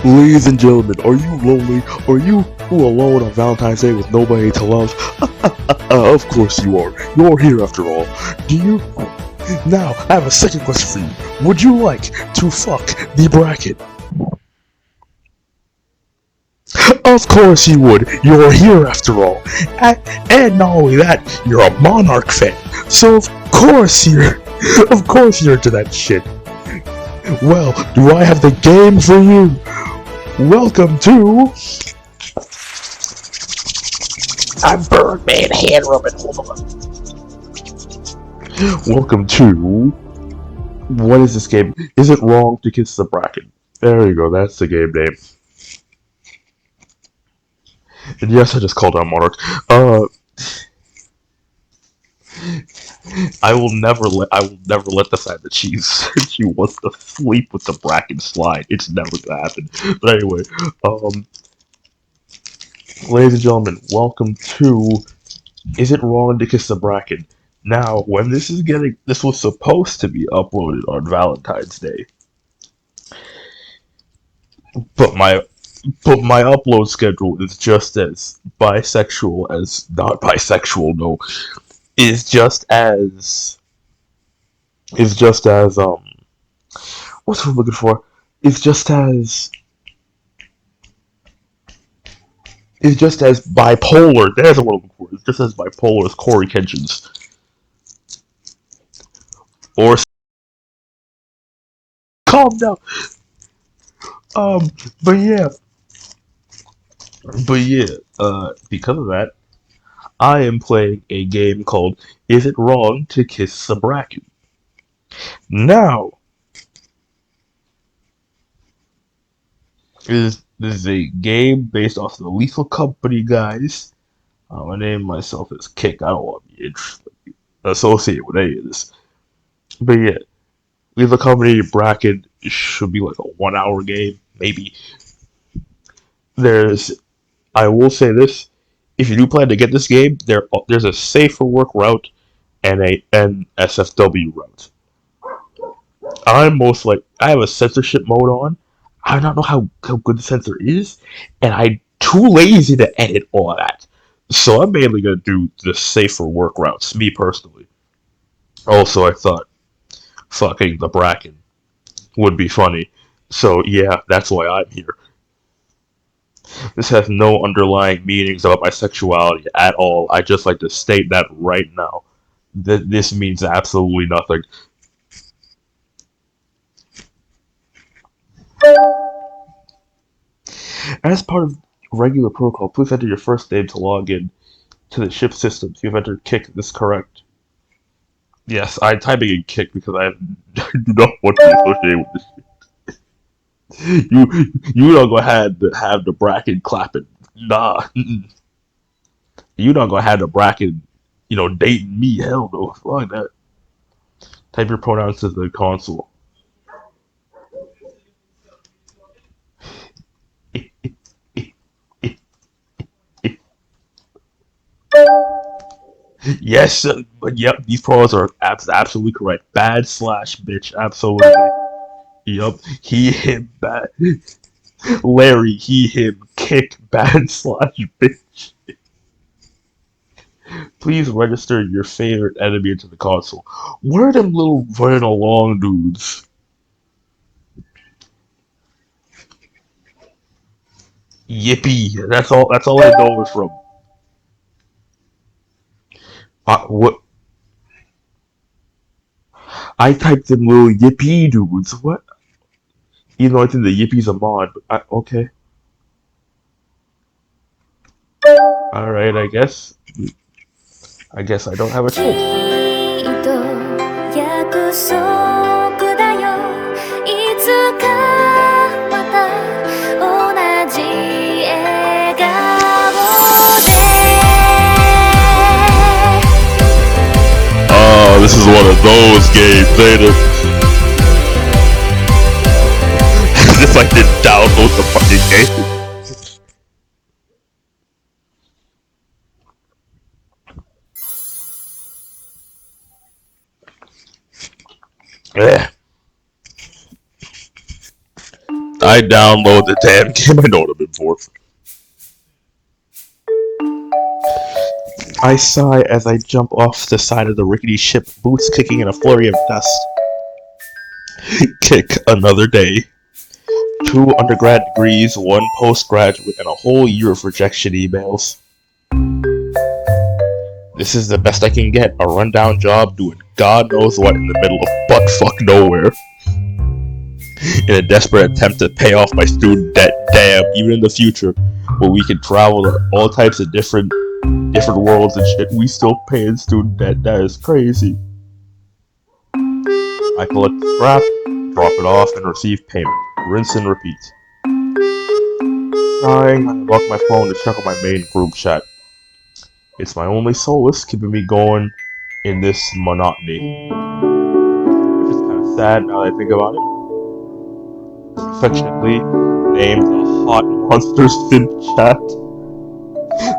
Ladies and gentlemen, are you lonely? Are you alone on Valentine's Day with nobody to love? Of course you are. You're here after all. Do you? Now, I have a second question for you. Would you like to fuck the Bracken? Of course you would. You're here after all. And not only that, you're a Monarch fan. So of course you're into that shit. Well, do I have the game for you? Welcome to... I'm Birdman hand rubbing. Hold on. Welcome to... What is this game? Is it wrong to kiss the Bracken? There you go, that's the game name. And yes, I just called out Monarch. I will never let the fact that she wants to sleep with the Bracken slide. It's never gonna happen. But anyway, ladies and gentlemen, welcome to Is It Wrong to Kiss the Bracken? Now, when this was supposed to be uploaded on Valentine's Day, but my upload schedule is just as bisexual as not bisexual. No, is just as what's what I'm looking for? Is just as bipolar. There's what I'm looking for. It's just as bipolar as Corey Kenshin's. Or calm down. Um, but yeah, because of that, I am playing a game called Is It Wrong to Kiss the Bracken? Now, this is a game based off the Lethal Company guys. I name myself as Kick. I don't want to be associated with any of this. But yeah, Lethal Company Bracken should be like a 1 hour game, maybe. I will say this: if you do plan to get this game, there's a safer work route and a NSFW route. I have a censorship mode on. I do not know how good the censor is, and I'm too lazy to edit all of that. So I'm mainly gonna do the safer work routes, me personally. Also, I thought fucking the Bracken would be funny. So yeah, that's why I'm here. This has no underlying meanings about my sexuality at all. I just like to state that right now. This means absolutely nothing. As part of regular protocol, please enter your first name to log in to the ship systems. You've entered Kick. This is correct. Yes, I'm typing in Kick because I do not want to be associated with this. You don't go ahead to have the Bracken clapping. Nah. You not gonna have the Bracken, dating me. Hell no. Fuck that. Type your pronouns to the console. Yes, but yep, these pronouns are absolutely correct. Bad slash bitch, absolutely. Yup, he, him, bad. Larry, he, him, kick, bad slash bitch. Please register your favorite enemy into the console. What are them little running along dudes? Yippee. That's all I know is from. What? I typed in little yippee dudes. What? Even though I think the yippie's a mod. But okay. Alright, I guess. I guess I don't have a choice. 約束だよいつかまた同じ笑顔で Oh, this is one of those games, ain't it? As if I didn't download the fucking game. I download the damn game. I know what I'm in for. I sigh as I jump off the side of the rickety ship, boots kicking in a flurry of dust. Kick another day. 2 undergrad degrees, 1 postgraduate, and a whole year of rejection emails. This is the best I can get, a rundown job doing God knows what in the middle of buttfuck nowhere. In a desperate attempt to pay off my student debt, damn, even in the future, where we can travel to all types of different worlds and shit, we still pay in student debt. That is crazy. I collect the scrap, drop it off, and receive payment. Rinse and repeat. Sighing, I unlock my phone to check on my main group chat. It's my only solace keeping me going in this monotony. Which is kind of sad now that I think about it. Affectionately named the Hot Monsters Synth Chat.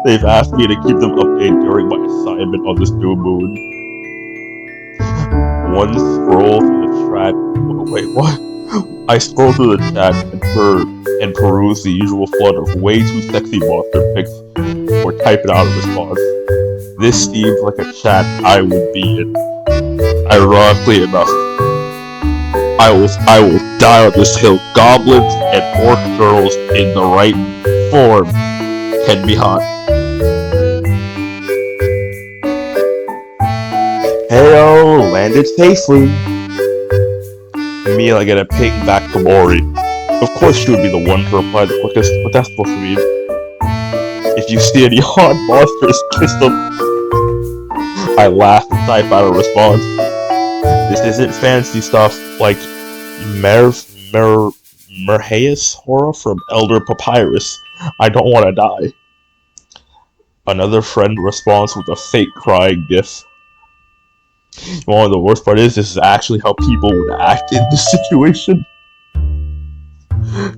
They've asked me to keep them updated during my assignment on this new moon. One scroll through the chat. Wait, what? I scroll through the chat and peruse the usual flood of way too sexy monster pics or type it out a response. This seems like a chat I would be in. Ironically enough, I will die on this hill. Goblins and orc girls in the right form can be hot. Heyo, landed safely. Me, I get a ping back from Ori. Of course she would be the one to reply the quickest, but that's supposed to mean if you see any hot monsters, kiss them. I laugh and type out a response. This isn't fancy stuff like Merheus Horror from Elder Papyrus. I don't want to die. Another friend responds with a fake crying gif. One of the worst part is this is actually how people would act in this situation.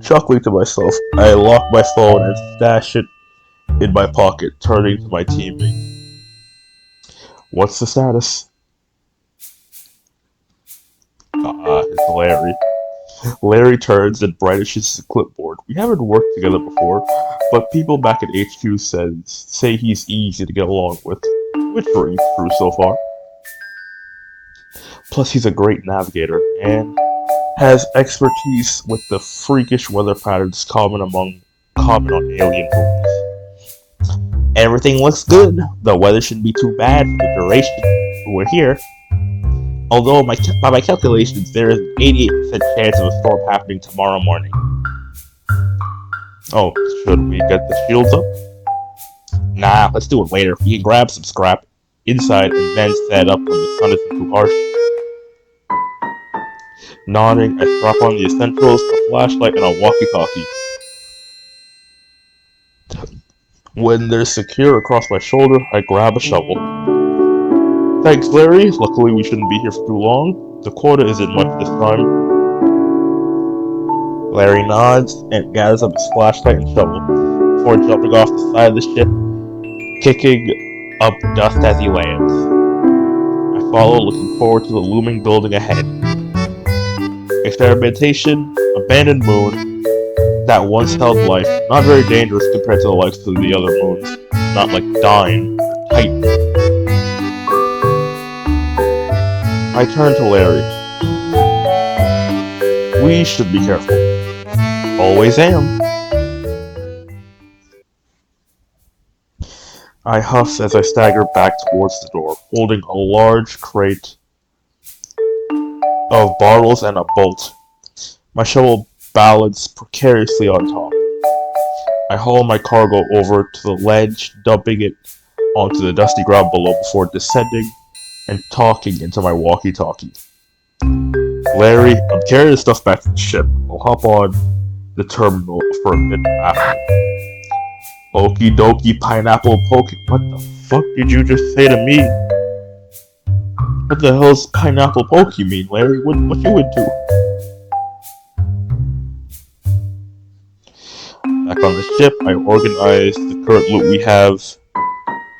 Chuckling to myself, I lock my phone and stash it in my pocket, turning to my teammate. What's the status? It's Larry. Larry turns and brandishes his clipboard. We haven't worked together before, but people back at HQ say he's easy to get along with, which rings true so far. Plus, he's a great navigator and has expertise with the freakish weather patterns common on alien moons. Everything looks good. The weather shouldn't be too bad for the duration we're here. Although, by my calculations, there is an 88% chance of a storm happening tomorrow morning. Oh, should we get the shields up? Nah, let's do it later. We can grab some scrap inside and then set up when the sun isn't too harsh. Nodding, I strap on the essentials, a flashlight, and a walkie-talkie. When they're secure across my shoulder, I grab a shovel. Thanks, Larry. Luckily, we shouldn't be here for too long. The quota isn't much this time. Larry nods and gathers up his flashlight and shovel before jumping off the side of the ship, kicking up dust as he lands. I follow, looking forward to the looming building ahead. Experimentation, abandoned moon, that once held life, not very dangerous compared to the likes of the other moons, not like Dine or Titan. I turn to Larry. We should be careful. Always am. I huff as I stagger back towards the door, holding a large crate of bottles and a bolt. My shovel balanced precariously on top. I haul my cargo over to the ledge, dumping it onto the dusty ground below before descending and talking into my walkie-talkie. Larry, I'm carrying the stuff back to the ship. I'll hop on the terminal for a bit after. Okie dokie pineapple poke. What the fuck did you just say to me? What the hell's pineapple poke you mean, Larry? What you into? Back on the ship, I organize the current loot we have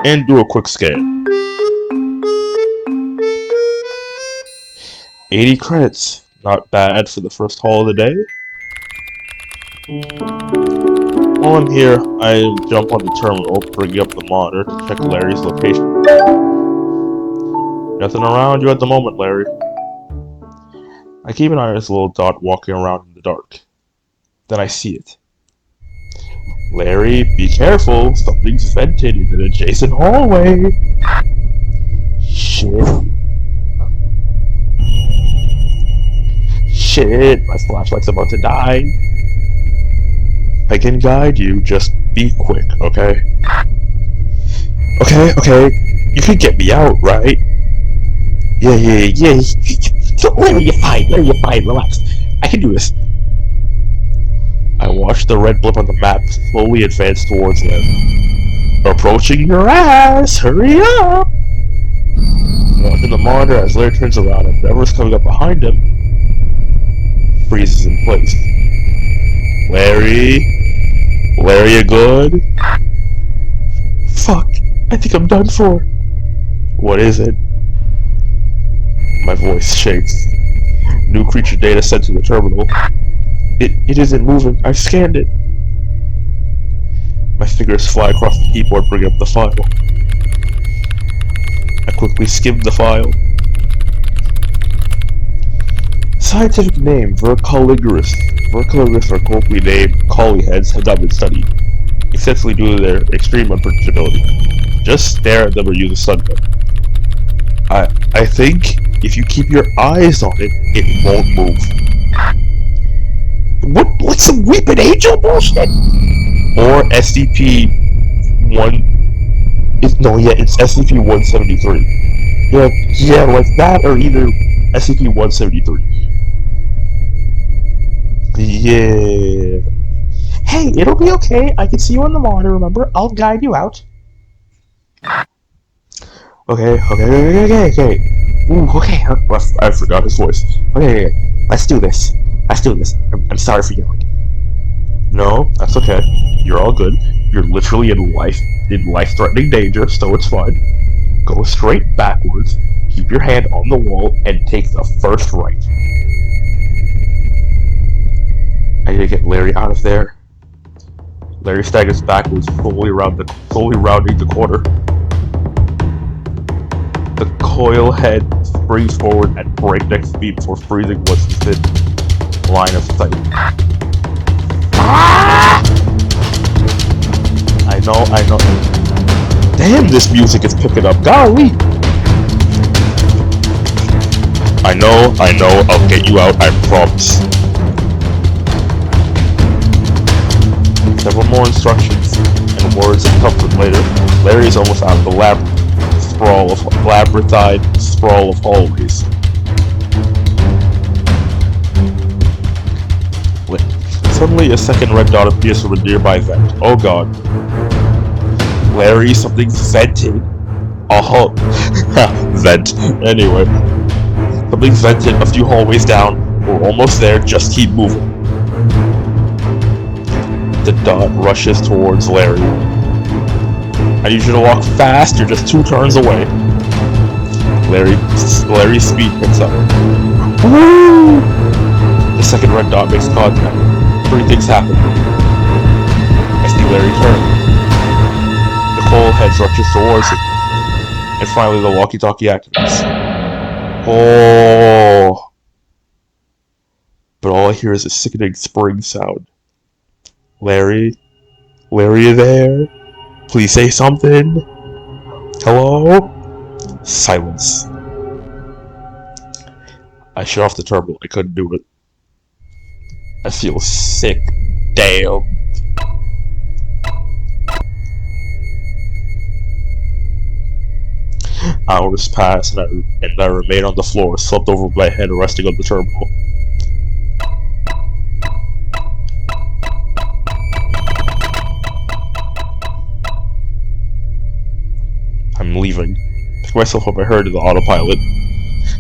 and do a quick scan. 80 credits. Not bad for the first haul of the day. While I'm here, I jump on the terminal, bring up the monitor to check Larry's location. Nothing around you at the moment, Larry. I keep an eye on this little dot walking around in the dark. Then I see it. Larry, be careful, something's vented in an adjacent hallway. Shit. Shit, my flashlight's about to die. I can guide you, just be quick, okay? Okay, you can get me out, right? Yeah. Larry, you're fine, relax. I can do this. I watched the red blip on the map slowly advance towards them. Approaching your ass, hurry up! Watching the monitor as Larry turns around and whoever's coming up behind him freezes in place. Larry, you good? Fuck, I think I'm done for. What is it? My voice shakes. New creature data sent to the terminal. It isn't moving. I've scanned it. My fingers fly across the keyboard, bringing up the file. I quickly skimmed the file. Scientific name, Vercaligrus. Vercaligrus are colloquially named collie heads have not been studied, essentially due to their extreme unpredictability. Just stare at them or use a sun gun. I think if you keep your eyes on it, it won't move. What, like some weeping angel bullshit? Or SCP-1... it's SCP-173. Yeah, like that or either SCP-173. Yeah. Hey, it'll be okay. I can see you on the monitor, remember? I'll guide you out. Okay. Ooh, okay. I forgot his voice. Okay. Let's do this. I'm sorry for yelling. No, that's okay. You're all good. You're literally in life-threatening danger, so it's fine. Go straight backwards, keep your hand on the wall, and take the first right. I need to get Larry out of there. Larry staggers backwards, slowly rounding the corner. The coil head springs forward at breakneck speed before freezing once within line of sight. I know. Damn, this music is picking up. Golly! I know. I'll get you out, I promise. Several more instructions and words of comfort later. Larry is almost out of the labyrinthine sprawl of hallways. Suddenly, a second red dot appears from a nearby vent. Oh god. Larry, something's vented. Oh, vent. Anyway. Something's vented a few hallways down. We're almost there, just keep moving. The dot rushes towards Larry. I need you to walk fast, you're just 2 turns away. Larry's speed picks up. Woo! The second red dot makes contact. 3 things happen. I see Larry turn. The coal head rushes towards him. And finally the walkie-talkie activates. Oh! But all I hear is a sickening spring sound. Larry, you there? Please say something. Hello? Silence. I shut off the terminal. I couldn't do it. I feel sick. Damn. Hours pass and I remain on the floor, slumped over my head, resting on the terminal. I'm leaving. Pick myself up, I heard to the autopilot,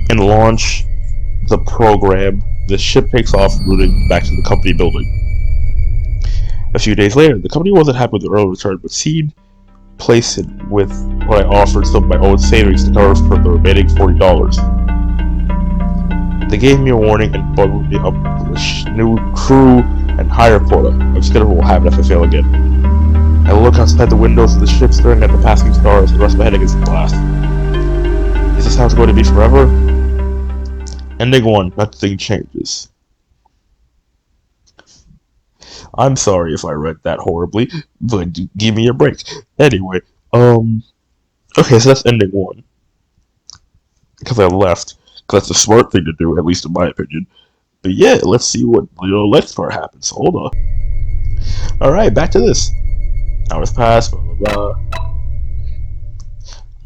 and launch the program. The ship takes off, routing back to the company building. A few days later, the company wasn't happy with the early return, but seemed placid with what I offered some of my own savings to cover for the remaining $40. They gave me a warning and bundled me up with a new crew and higher quota. I'm scared of what will happen if I fail again. I look outside the windows of the ship, staring at the passing stars, and rest my head against the glass. Is this how it's going to be forever? Ending 1, nothing changes. I'm sorry if I read that horribly, but give me a break. Anyway, okay, so that's ending 1. Because I left. Because that's the smart thing to do, at least in my opinion. But yeah, let's see what the next part happens. Hold on. Alright, back to this. Hours pass, blah blah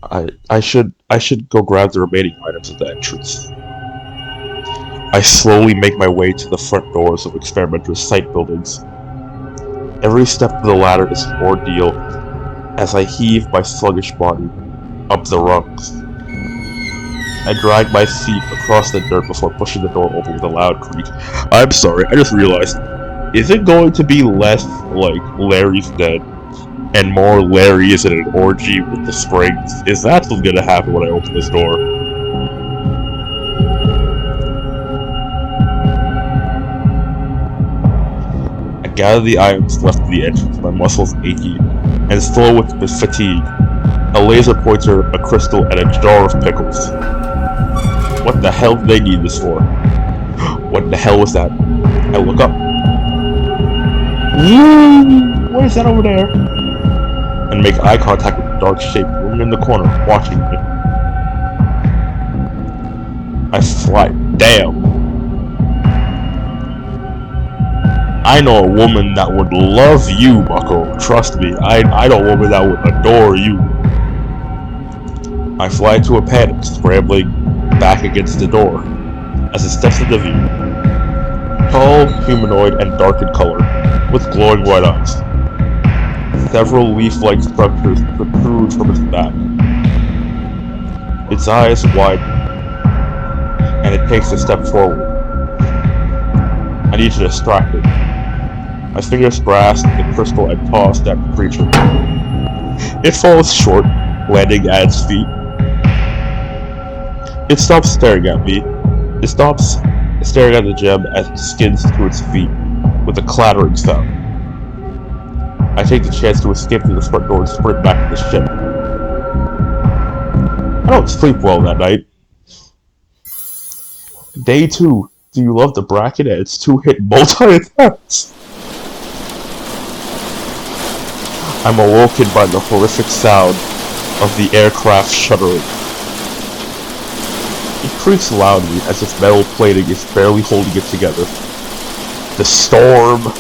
blah. I should go grab the remaining items at the entrance. I slowly make my way to the front doors of experimenters' site buildings. Every step of the ladder is an ordeal as I heave my sluggish body up the rungs. I drag my feet across the dirt before pushing the door open with a loud creak. I'm sorry, I just realized. Is it going to be less like Larry's dead and more Larry is in an orgy with the springs? Is that what's gonna happen when I open this door? I gather the items left at the entrance, my muscles achy and slow with fatigue. A laser pointer, a crystal, and a jar of pickles. What the hell do they need this for? What the hell was that? I look up. What is that over there? And make eye contact with the dark shape looming in the corner, watching me. I fly. Damn. I know a woman that would love you, bucko. Trust me, I know a woman that would adore you. I fly to a panic, scrambling back against the door as it steps into view. Tall, humanoid, and dark in color, with glowing white eyes. Several leaf-like structures protrude from its back. Its eyes widen, and it takes a step forward. I need to distract it. My fingers grasp the crystal and toss that creature. It falls short, landing at its feet. It stops staring at me. It stops staring at the gem as it skids to its feet with a clattering sound. I take the chance to escape through the front door and sprint back to the ship. I don't sleep well that night. Day 2. Do you love the Bracken and its 2-hit multi-attacks? I'm awoken by the horrific sound of the aircraft shuddering. It creaks loudly as if metal plating is barely holding it together. The storm!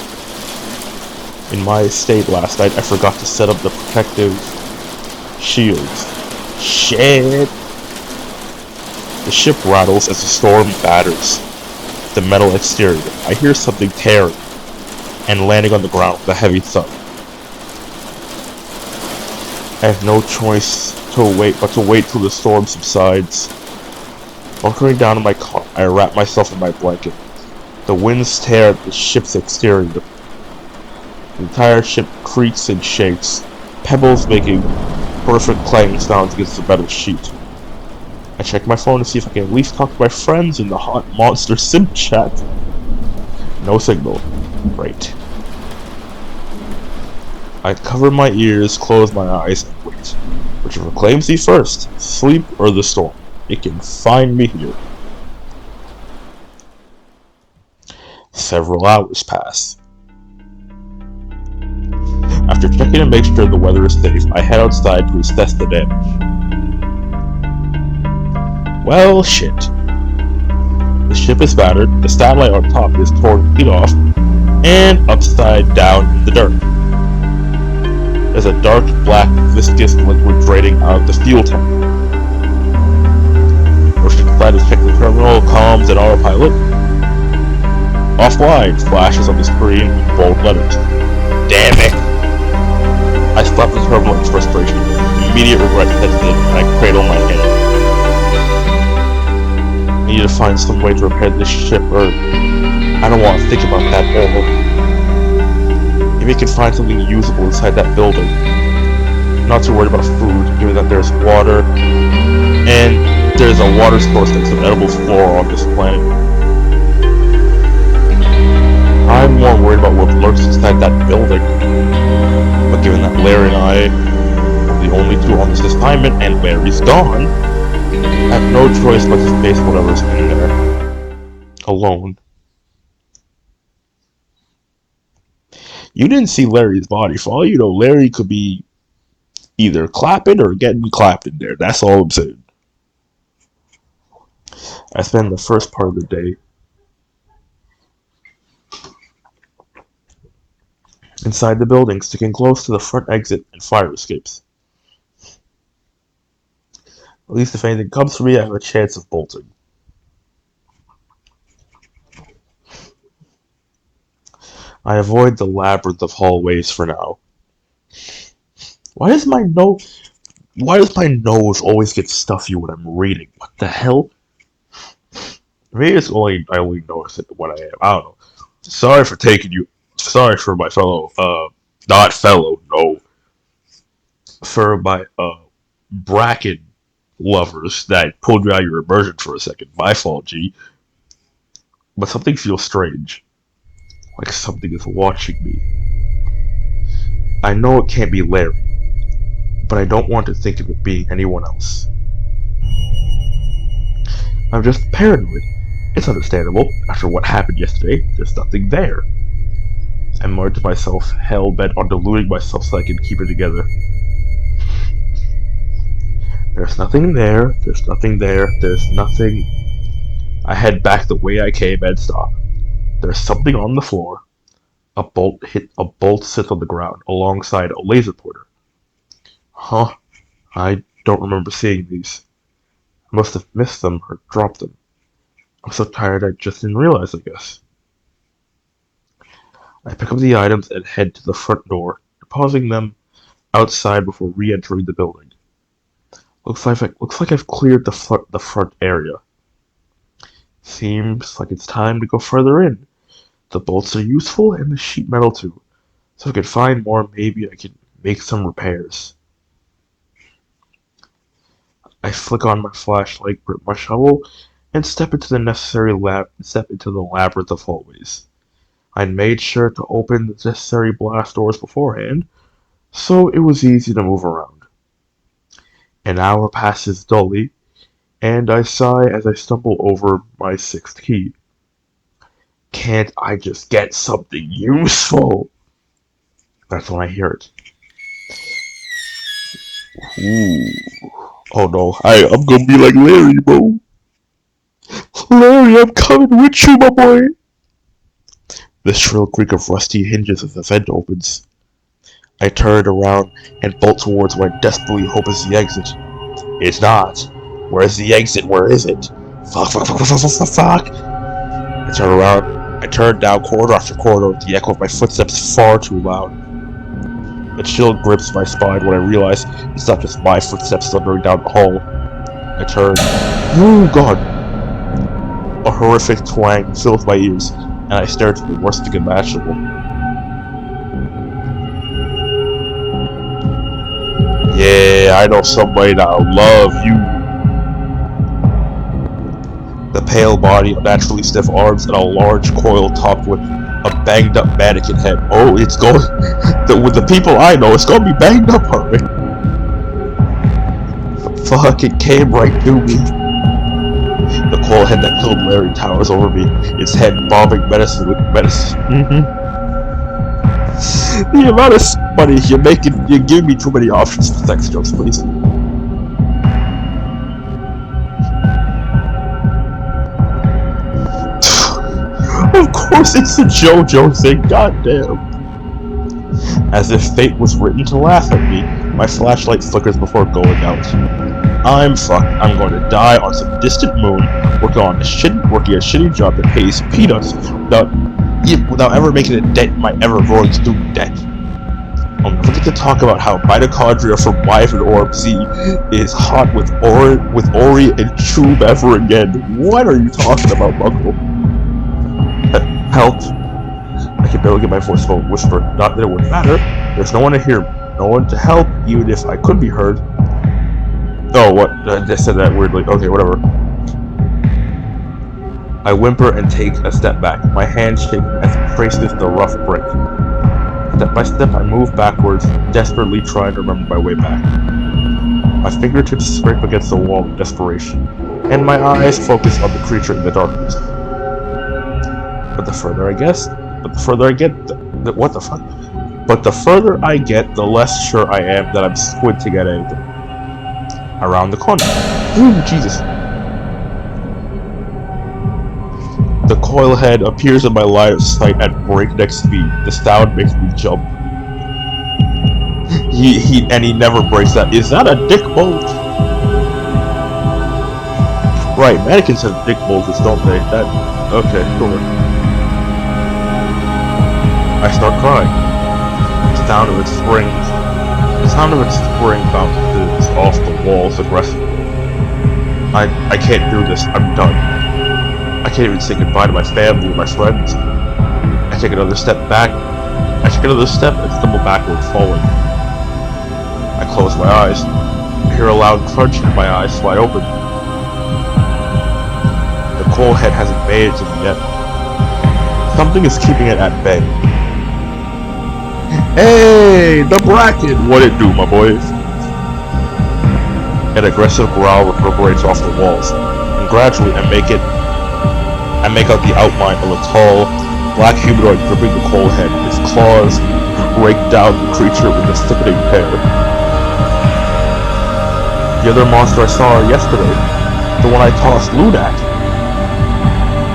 In my estate last night, I forgot to set up the protective shields. Shit! The ship rattles as the storm batters the metal exterior. I hear something tearing and landing on the ground with a heavy thud. I have no choice but to wait till the storm subsides. Bunkering down in my car, I wrap myself in my blanket. The winds tear at the ship's exterior. The entire ship creaks and shakes, pebbles making perfect clang sounds against the metal sheet. I check my phone to see if I can at least talk to my friends in the hot monster sim chat. No signal. Great. I cover my ears, close my eyes, and wait. Whichever claims me first, sleep or the storm. It can find me here. Several hours pass. After checking to make sure the weather is safe, I head outside to assess the damage. Well, shit. The ship is battered, the satellite on top is torn clean off, and upside down in the dirt. There's a dark, black, viscous liquid draining out of the fuel tank. Motion inside to check the terminal, comms, and autopilot. Offline flashes on the screen with bold letters. Damn it! I slap the terminal in frustration. Immediate regret sets in, and I cradle my head. I need to find some way to repair this ship, or I don't want to think about that more. Maybe I can find something usable inside that building. I'm not too worried about food, given that there's water, and there's a water source and some edible flora on this planet. I'm more worried about what lurks inside that building. But given that Larry and I are the only two on this assignment and Larry's gone, I have no choice but to face whatever's in there. Alone. You didn't see Larry's body. For all you know, Larry could be either clapping or getting clapped in there. That's all I'm saying. I spend the first part of the day inside the building, sticking close to the front exit and fire escapes. At least if anything comes for me, I have a chance of bolting. I avoid the labyrinth of hallways for now. Why does my nose always get stuffy when I'm reading? What the hell? Maybe I only notice it when I am. I don't know. Sorry for my fellow, not fellow, no, for my Bracken lovers that pulled you out of your immersion for a second. My fault, G. But something feels strange, like something is watching me. I know it can't be Larry, but I don't want to think of it being anyone else. I'm just paranoid. It's understandable. After what happened yesterday, there's nothing there. I muttered to myself, hell-bent on deluding myself so I can keep it together. There's nothing there, there's nothing there, there's nothing. I head back the way I came and stop. There's something on the floor. A bolt sits on the ground alongside a laser pointer. Huh? I don't remember seeing these. I must have missed them or dropped them. I'm so tired I just didn't realize, I guess. I pick up the items and head to the front door, depositing them outside before re-entering the building. Looks like I've cleared the front area. Seems like it's time to go further in. The bolts are useful and the sheet metal too. So if I could find more, maybe I could make some repairs. I flick on my flashlight, grip my shovel, and step into the labyrinth of hallways. I'd made sure to open the necessary blast doors beforehand, so it was easy to move around. An hour passes dully, and I sigh as I stumble over my sixth key. Can't I just get something useful? That's when I hear it. Ooh. Oh no, I'm gonna be like Larry, bro. Larry, I'm coming with you, my boy. The shrill creak of rusty hinges as the vent opens. I turn around and bolt towards what I desperately hope is the exit. It's not. Where's the exit? Where is it? Fuck. I turn around. I turn down corridor after corridor, the echo of my footsteps far too loud. A chill grips my spine when I realize it's not just my footsteps thundering down the hall. I turn. Oh god! A horrific twang fills my ears, and I stare into the worst thing imaginable. Yeah, I know somebody that'll love you. The pale body, unnaturally stiff arms, and a large coil topped with a banged up mannequin head. Oh, it's going. With the people I know, it's gonna be banged up already. Fuck, it came right to me. The coil head that killed Larry towers over me, its head bobbing menacingly. The amount of money you're giving me too many options for sex jokes, please. Of course it's a JoJo thing, goddamn. As if fate was written to laugh at me, my flashlight flickers before going out. I'm fucked. I'm going to die on some distant moon, working a shitty job that pays peanuts without ever making a dent in my ever-growing student debt. I'll never get to talk about how mitochondria from Wyvern Orb Z is hot with Ori and Chube ever again. What are you talking about, Buckle? Help. I can barely get my voice to whisper. Not that it would matter. There's no one to hear me. No one to help, even if I could be heard. Oh, what? I just said that weirdly. Okay, whatever. I whimper and take a step back, my hand shaking as it traces the rough brick. Step by step, I move backwards, desperately trying to remember my way back. My fingertips scrape against the wall in desperation, and my eyes focus on the creature in the darkness. But the further I get, what the fuck? But the further I get, the less sure I am that I'm squinting at anything. Around the corner. Ooh, Jesus. The coil head appears in my line of sight at breakneck speed. The sound makes me jump. He never breaks that. Is that a dick bulge? Right, mannequins have dick bulges, don't they? Okay, sure. I start crying. The sound of its spring bounces off the walls aggressively. I can't do this. I'm done. I can't even say goodbye to my family or my friends. I take another step and stumble backward, falling. I close my eyes. I hear a loud crunch and my eyes slide open. The coal head hasn't made it to me yet. Something is keeping it at bay. Hey, the Bracken! What it do, my boys? An aggressive growl reverberates off the walls, and gradually I make out the outline of a tall, black humanoid gripping the coal head. His claws rake down the creature with a sickening pair. The other monster I saw yesterday, the one I tossed loot at.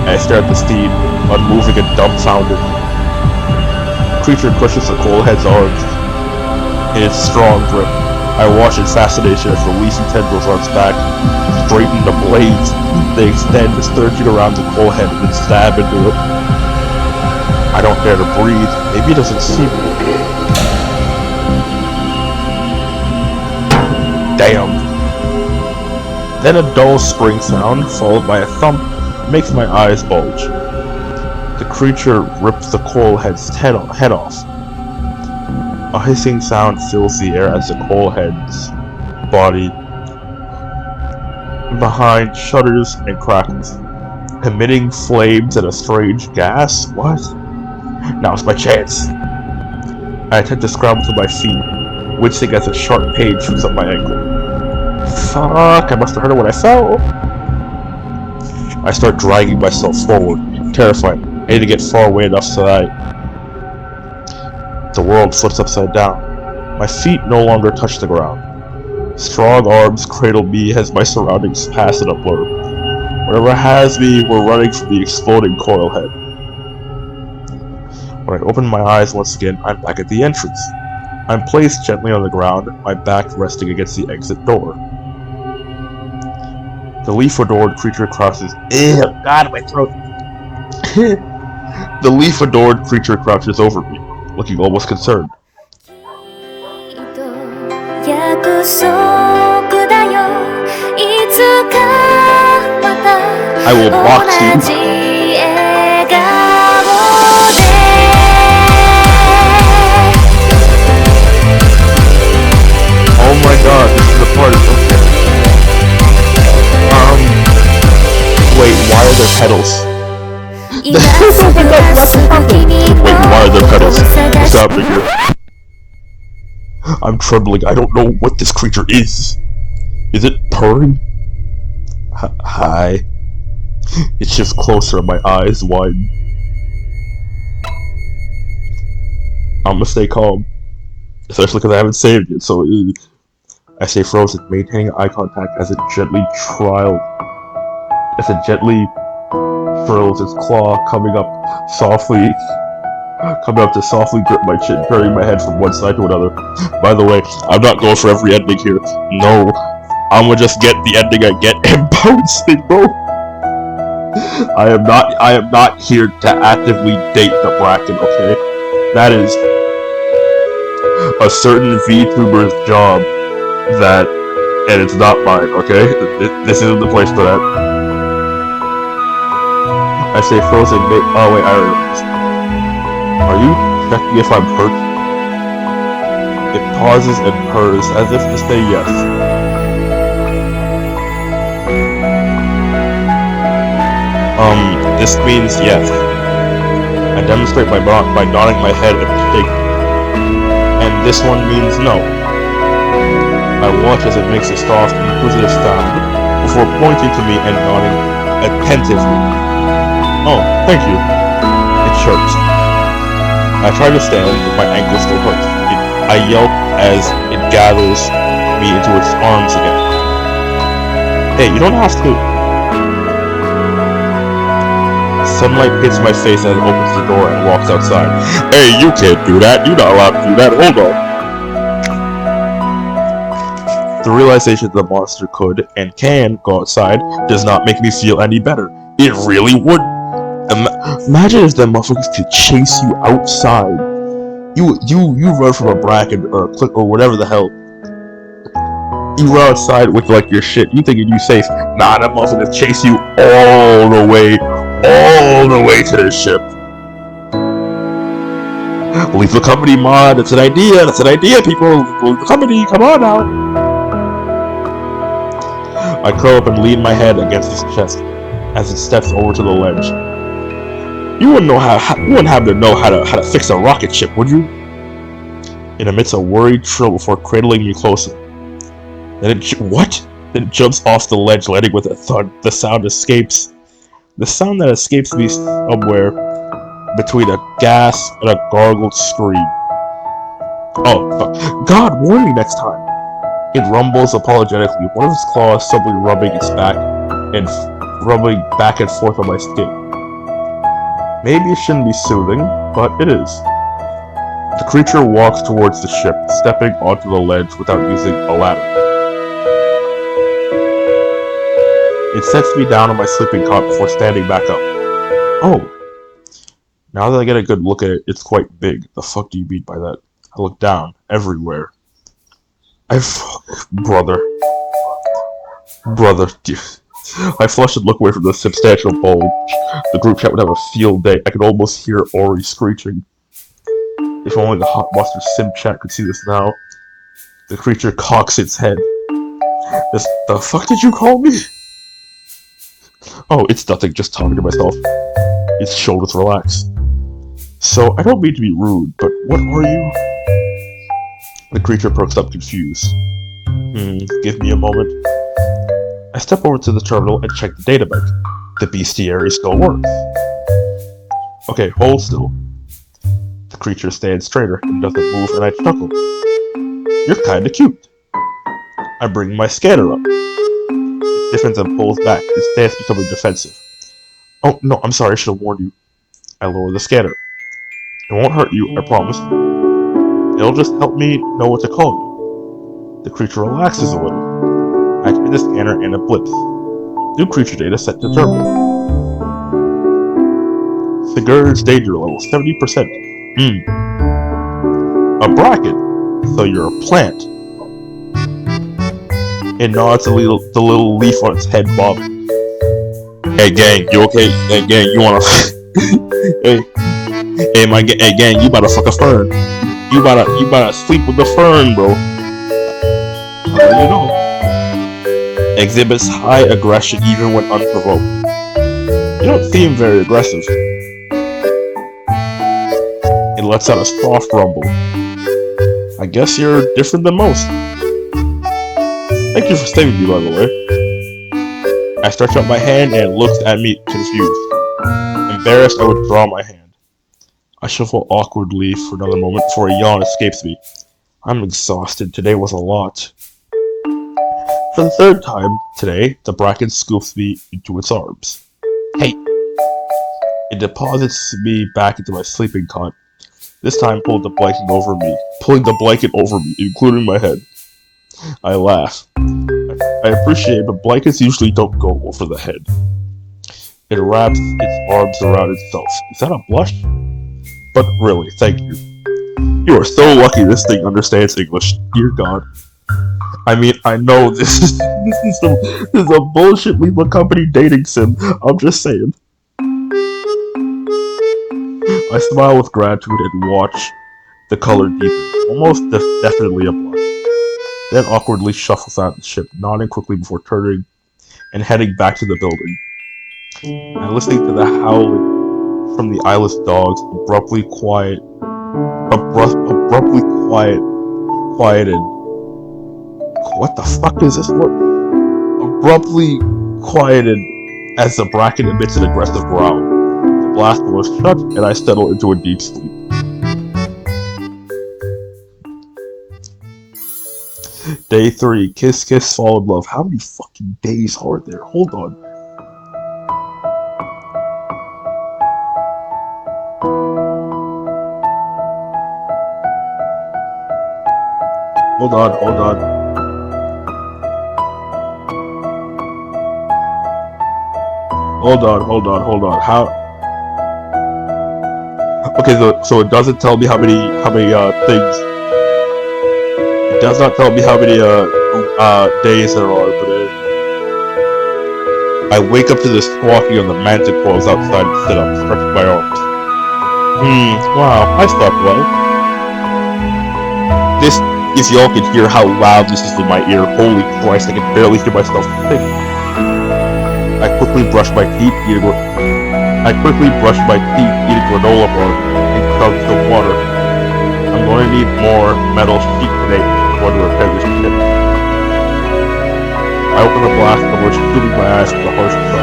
I stare at the steed, unmoving and dumbfounded. The creature crushes the coal head's arms in its strong grip. I watch in fascination as the leafy tendrils on its back straighten the blades. They extend, surging around the coal head and then stab into it. I don't dare to breathe. Maybe it doesn't see me. Damn. Then a dull spring sound, followed by a thump, makes my eyes bulge. The creature rips the coal head's head off. A hissing sound fills the air as the coal head's body behind shudders and crackles, emitting flames and a strange gas. What? Now's my chance. I attempt to scramble to my feet, wincing as a sharp pain shoots up my ankle. Fuck, I must have heard it when I fell. I start dragging myself forward, terrified. I need to get far away enough so that the world flips upside down. My feet no longer touch the ground. Strong arms cradle me as my surroundings pass in a blur. Whatever has me, we're running from the exploding coil head. When I open my eyes once again, I'm back at the entrance. I'm placed gently on the ground, my back resting against the exit door. The leaf-adored creature crouches. Ew, God, my throat. The leaf-adored creature crouches over me, looking almost concerned. I will box you. Oh my god, this is the part of okay. Wait, why are there pedals? Wait, why are there pedals? Stop me here. I'm trembling. I don't know what this creature is. Is it purring? Hi. It shifts closer and my eyes widen. I'm gonna stay calm. Especially because I haven't saved it, so I stay frozen, maintaining eye contact as it gently trills its claw, coming up to softly grip my chin, turning my head from one side to another. By the way, I'm not going for every ending here. No, I'm gonna just get the ending I get and bounce it, bro. I am not here to actively date the Bracken, okay? That is a certain VTuber's job, and it's not mine, okay? This isn't the place for that. I say frozen, oh wait, I already know. Are you checking if I'm hurt? It pauses and purrs, as if to say yes. This means yes. I demonstrate by nodding my head and shaking. And this one means no. I watch as it makes a soft, inquisitive sound before pointing to me and nodding attentively. Oh, thank you. It chirps. I try to stand, but my ankle still hurts. I yelp as it gathers me into its arms again. Hey, you don't have to. Sunlight hits my face as it opens the door and walks outside. Hey, you can't do that. You're not allowed to do that. Hold on. The realization that the monster could and can go outside does not make me feel any better. It really would. Imagine if the motherfuckers could chase you outside. You run from a Bracken or a click or whatever the hell. You run outside with like your shit. You thinking you safe? Nah, that motherfuckers chase you all the way to the ship. Leave the company, mod. That's an idea. That's an idea, people. Leave the company. Come on now. I curl up and lean my head against his chest as it steps over to the ledge. You wouldn't have to know how to fix a rocket ship, would you? It emits a worried trill before cradling me closer. Then Then it jumps off the ledge, landing with a thud. The sound escapes. The sound that escapes me somewhere between a gasp and a gargled scream. Oh, fuck. God, warn me next time. It rumbles apologetically, one of its claws suddenly rubbing its back and back and forth on my skin. Maybe it shouldn't be soothing, but it is. The creature walks towards the ship, stepping onto the ledge without using a ladder. It sets me down on my sleeping cot before standing back up. Oh. Now that I get a good look at it, it's quite big. The fuck do you mean by that? I look down, everywhere. Brother, dude. I flush and look away from the substantial bulge. The group chat would have a field day. I could almost hear Ori screeching. If only the Hot Monster Sim chat could see this now. The creature cocks its head. The fuck did you call me? Oh, it's nothing, just talking to myself. Its shoulders relax. So, I don't mean to be rude, but what are you? The creature perks up confused. Give me a moment. I step over to the terminal and check the databank. The bestiary still works. Okay, hold still. The creature stands straighter and doesn't move, and I chuckle. You're kinda cute. I bring my scanner up. It stiffens and pulls back, its stance becoming defensive. Oh, no, I'm sorry, I should have warned you. I lower the scanner. It won't hurt you, I promise. It'll just help me know what to call you. The creature relaxes a little. I activate the scanner and it blips. New creature data set to terminal. Sigurd's danger level, 70%. A Bracken. So you're a plant. It nods the little leaf on its head bobbing. Hey gang, you okay? Hey gang, you wanna hey gang, you about to fuck a fern. You about to sleep with the fern, bro. How do you know? Exhibits high aggression even when unprovoked. You don't seem very aggressive. It lets out a soft rumble. I guess you're different than most. Thank you for saving me, by the way. I stretch out my hand and it looks at me confused. Embarrassed, I withdraw my hand. I shuffle awkwardly for another moment before a yawn escapes me. I'm exhausted. Today was a lot. For the third time today, the Bracken scoops me into its arms. Hey! It deposits me back into my sleeping cot. This time pulling the blanket over me, including my head. I laugh. I appreciate it, but blankets usually don't go over the head. It wraps its arms around itself. Is that a blush? But really, thank you. You are so lucky this thing understands English. Dear God. I mean, I know this is a bullshit leave a company dating sim. I'm just saying. I smile with gratitude and watch the color deepen, almost definitely a blush. Then awkwardly shuffles out the ship, nodding quickly before turning and heading back to the building. and listening to the howling from the eyeless dogs abruptly quieted. What the fuck is this word? Abruptly quieted as the bracken emits an aggressive growl. The blast was shut, and I settled into a deep sleep. Day 3, kiss, kiss, fall in love. How many fucking days are there? Hold on. Hold on, hold on. Hold on. How? Okay, so it doesn't tell me how many things. It does not tell me how many days there are, but I wake up to the squawking of the manticores outside and sit up, stretching my arms. Wow, I slept well. This, if y'all can hear how loud this is in my ear, holy Christ, I can barely hear myself think. I quickly brushed my teeth, eating granola bar and chugged some water. I'm going to need more metal sheet today before to repair this ship. I opened the blast door, shielding my eyes from the harsh sun.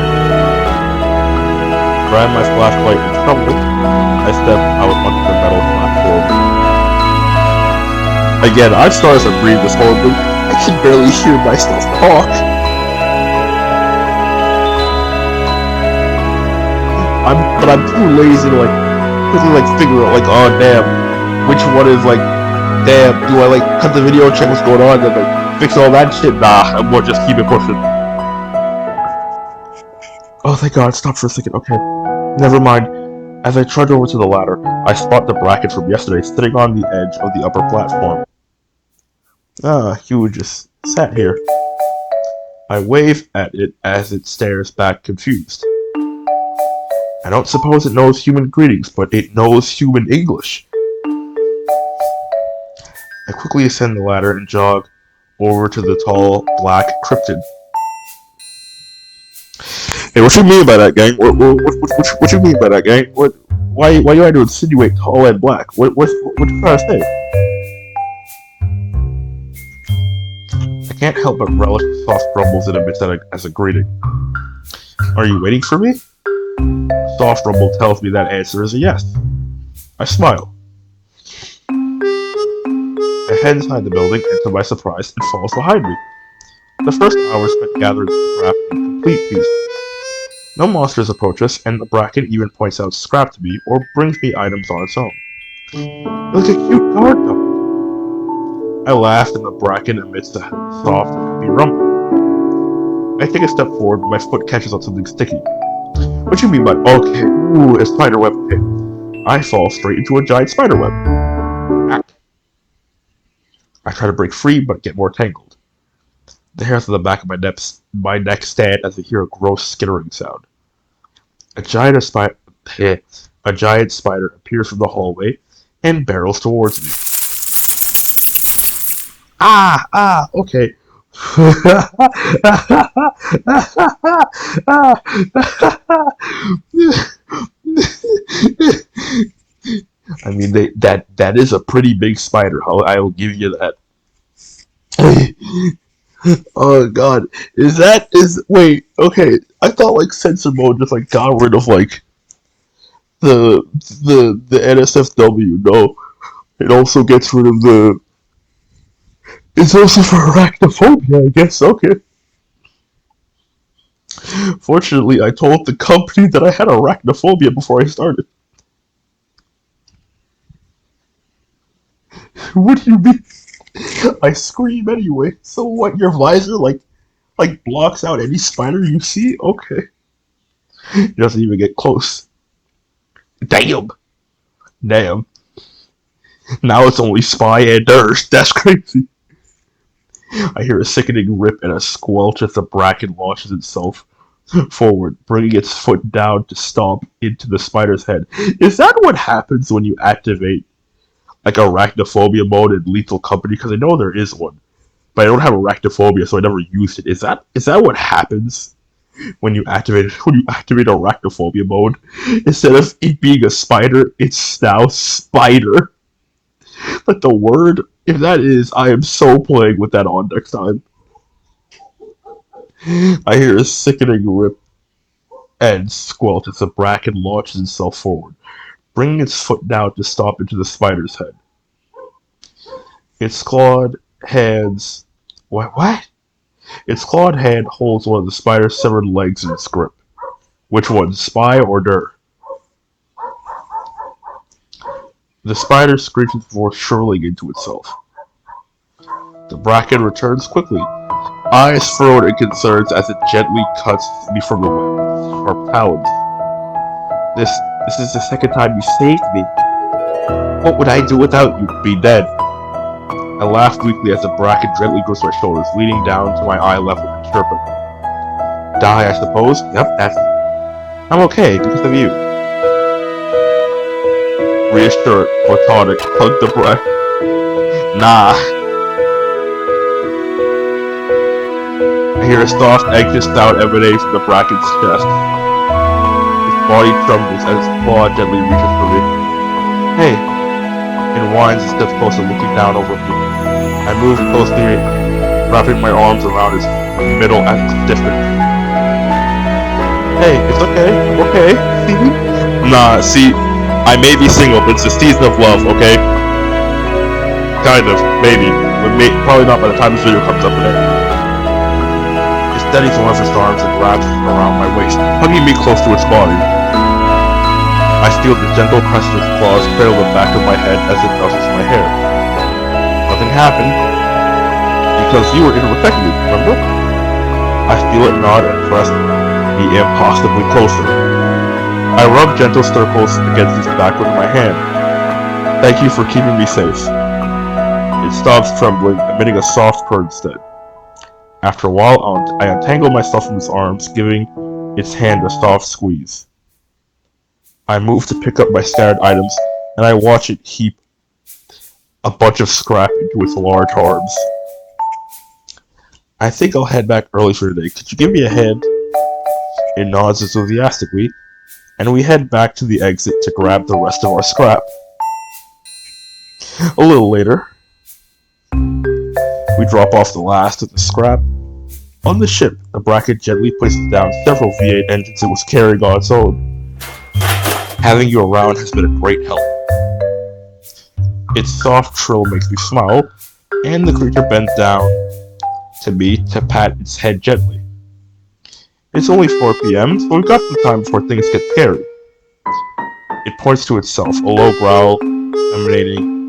Grabbed my flashlight and stumbled. I stepped out onto the metal platform. Again, I'm starting to breathe this horribly. I can barely hear myself talk. But I'm too lazy to quickly figure out oh damn, which one is damn, do I cut the video, check what's going on, then fix all that shit? Nah, I'm more just keep it pushing. Oh thank God, stop for a second. Okay, never mind. As I trudge over to the ladder, I spot the bracket from yesterday sitting on the edge of the upper platform. Hugh just sat here. I wave at it as it stares back confused. I don't suppose it knows human greetings, but it knows human English. I quickly ascend the ladder and jog over to the tall, black cryptid. Hey, what you mean by that, gang? What you mean by that, gang? Why you trying to insinuate tall and black? What you trying to say? I can't help but relish the soft grumbles it emits as a greeting. Are you waiting for me? Soft rumble tells me that answer is a yes. I smile. I head inside the building, and to my surprise, it falls behind me. The first hour spent gathering scrap in complete peace. No monsters approach us, and the bracken even points out scrap to me or brings me items on its own. Look at a cute guard dog. I laugh, and the bracken emits a soft, happy rumble. I take a step forward, but my foot catches on something sticky. What you mean by okay? Ooh, a spider web. Okay. I fall straight into a giant spider web. I try to break free, but get more tangled. The hairs on the back of my neck stand as I hear a gross skittering sound. A giant spider appears from the hallway and barrels towards me. Okay. I mean, that is a pretty big spider. I'll give you that. Oh God, wait? Okay, I thought censor mode just got rid of the NSFW. No, it also gets rid of the. It's also for arachnophobia, I guess. Okay. Fortunately, I told the company that I had arachnophobia before I started. What do you mean? I scream anyway. So what? Your visor blocks out any spider you see? Okay. It doesn't even get close. Damn. Now it's only spy and nurse. That's crazy. I hear a sickening rip and a squelch as the bracken launches itself forward, bringing its foot down to stomp into the spider's head. Is that what happens when you activate arachnophobia mode in Lethal Company? Because I know there is one, but I don't have arachnophobia, so I never used it. Is that what happens? when you activate arachnophobia mode, instead of it being a spider, it's now spider. But the word, if that is, I am so playing with that on next time. I hear a sickening rip and squelch as the bracken launches itself forward, bringing its foot down to stomp into the spider's head. Its clawed hands. What? Its clawed hand holds one of the spider's severed legs in its grip. Which one, spy or dir? The spider screeches before shriveling into itself. The bracken returns quickly, eyes furrowed in concerns as it gently cuts me from the web with sharp talons. This is the second time you saved me. What would I do without you? Be dead. I laugh weakly as the bracken gently grips my shoulders, leaning down to my eye level and chirping. Die, I suppose? Yep, I'm okay because of you. Reassured, platonic, hug the breath. Nah. I hear a soft, anxious sound emanate from the bracken's chest. Its body trembles as its claw gently reaches for me. Hey. It whines and steps closer, looking down over me. I move closely, wrapping my arms around its middle as it stiffens. Hey, it's okay. I'm okay. See? Nah, see, I may be single, but it's a season of love, okay? Kind of, maybe. But probably not by the time this video comes up in it. It steadies one of its arms and wraps around my waist, hugging me close to its body. I feel the gentle press of its claws cradle the back of my head as it brushes my hair. Nothing happened, because you were protecting me, remember? I feel it nod and press me impossibly closer. I rub gentle circles against its back with my hand. Thank you for keeping me safe. It stops trembling, emitting a soft purr instead. After a while, I untangle myself from its arms, giving its hand a soft squeeze. I move to pick up my scattered items, and I watch it heap a bunch of scrap into its large arms. I think I'll head back early for today. Could you give me a hand? It nods enthusiastically, and we head back to the exit to grab the rest of our scrap. A little later, we drop off the last of the scrap. On the ship, the bracket gently places down several V8 engines it was carrying on its own. Having you around has been a great help. Its soft trill makes me smile, and the creature bends down to me to pat its head gently. It's only 4 p.m., so we've got some time before things get scary. It points to itself, a low growl emanating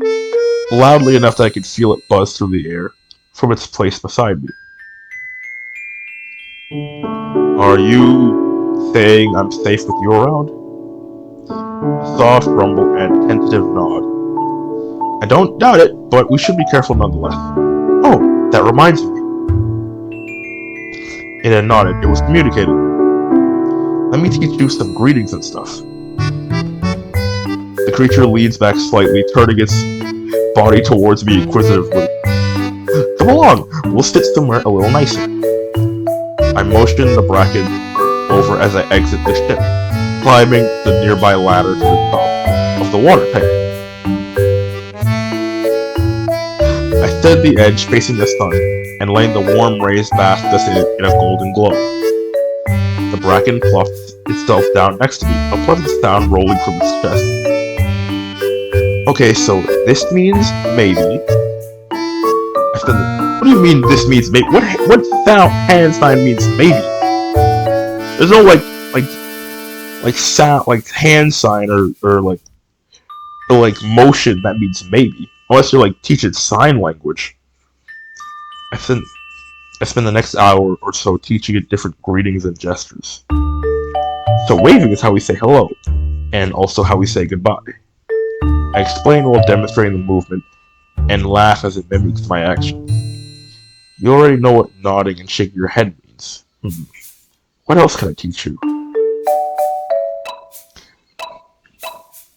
loudly enough that I could feel it buzz through the air from its place beside me. Are you saying I'm safe with you around? A soft rumble and tentative nod. I don't doubt it, but we should be careful nonetheless. Oh, that reminds me. It had nodded. It was communicating. Let me teach you some greetings and stuff. The creature leans back slightly, turning its body towards me inquisitively. Come along, we'll sit somewhere a little nicer. I motion the bracken over as I exit the ship, climbing the nearby ladder to the top of the water tank. I stand the edge facing the sun and letting the warm rays bask us in a golden glow. The bracken plops itself down next to me, a pleasant sound rolling from its chest. Okay, so this means maybe. What do you mean this means maybe? What sound hand sign means maybe? There's no like sound like hand sign or like motion that means maybe. Unless you're like teaching sign language. I spend the next hour or so teaching it different greetings and gestures. So waving is how we say hello, and also how we say goodbye. I explain while demonstrating the movement, and laugh as it mimics my action. You already know what nodding and shaking your head means. What else can I teach you?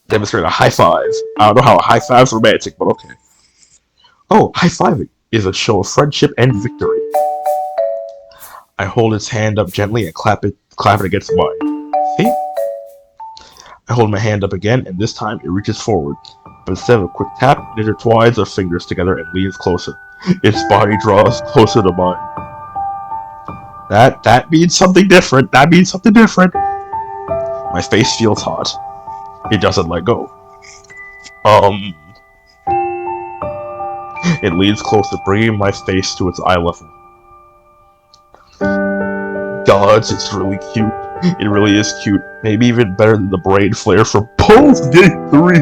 Demonstrate a high five. I don't know how a high five's romantic, but okay. Oh, high-fiving is a show of friendship and victory. I hold its hand up gently and clap it against mine. See? I hold my hand up again, and this time it reaches forward. But instead of a quick tap, it intertwines our fingers together and leans closer. Its body draws closer to mine. That means something different. That means something different. My face feels hot. It doesn't let go. It leans closer, bringing my face to its eye level. God, it's really cute. It really is cute. Maybe even better than the brain flare from Baldur's Gate 3.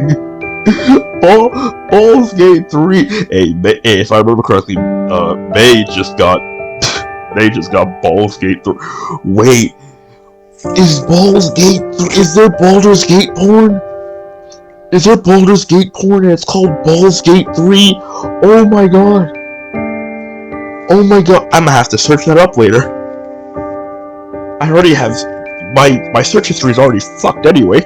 Baldur's Gate 3. Hey, if I remember correctly, May just got Baldur's Gate 3. Wait, is there Baldur's Gate porn? Is there Baldur's Gate porn and it's called Baldur's Gate 3? Oh my god. Oh my god, I'm gonna have to search that up later. I already have, my search history is already fucked anyway.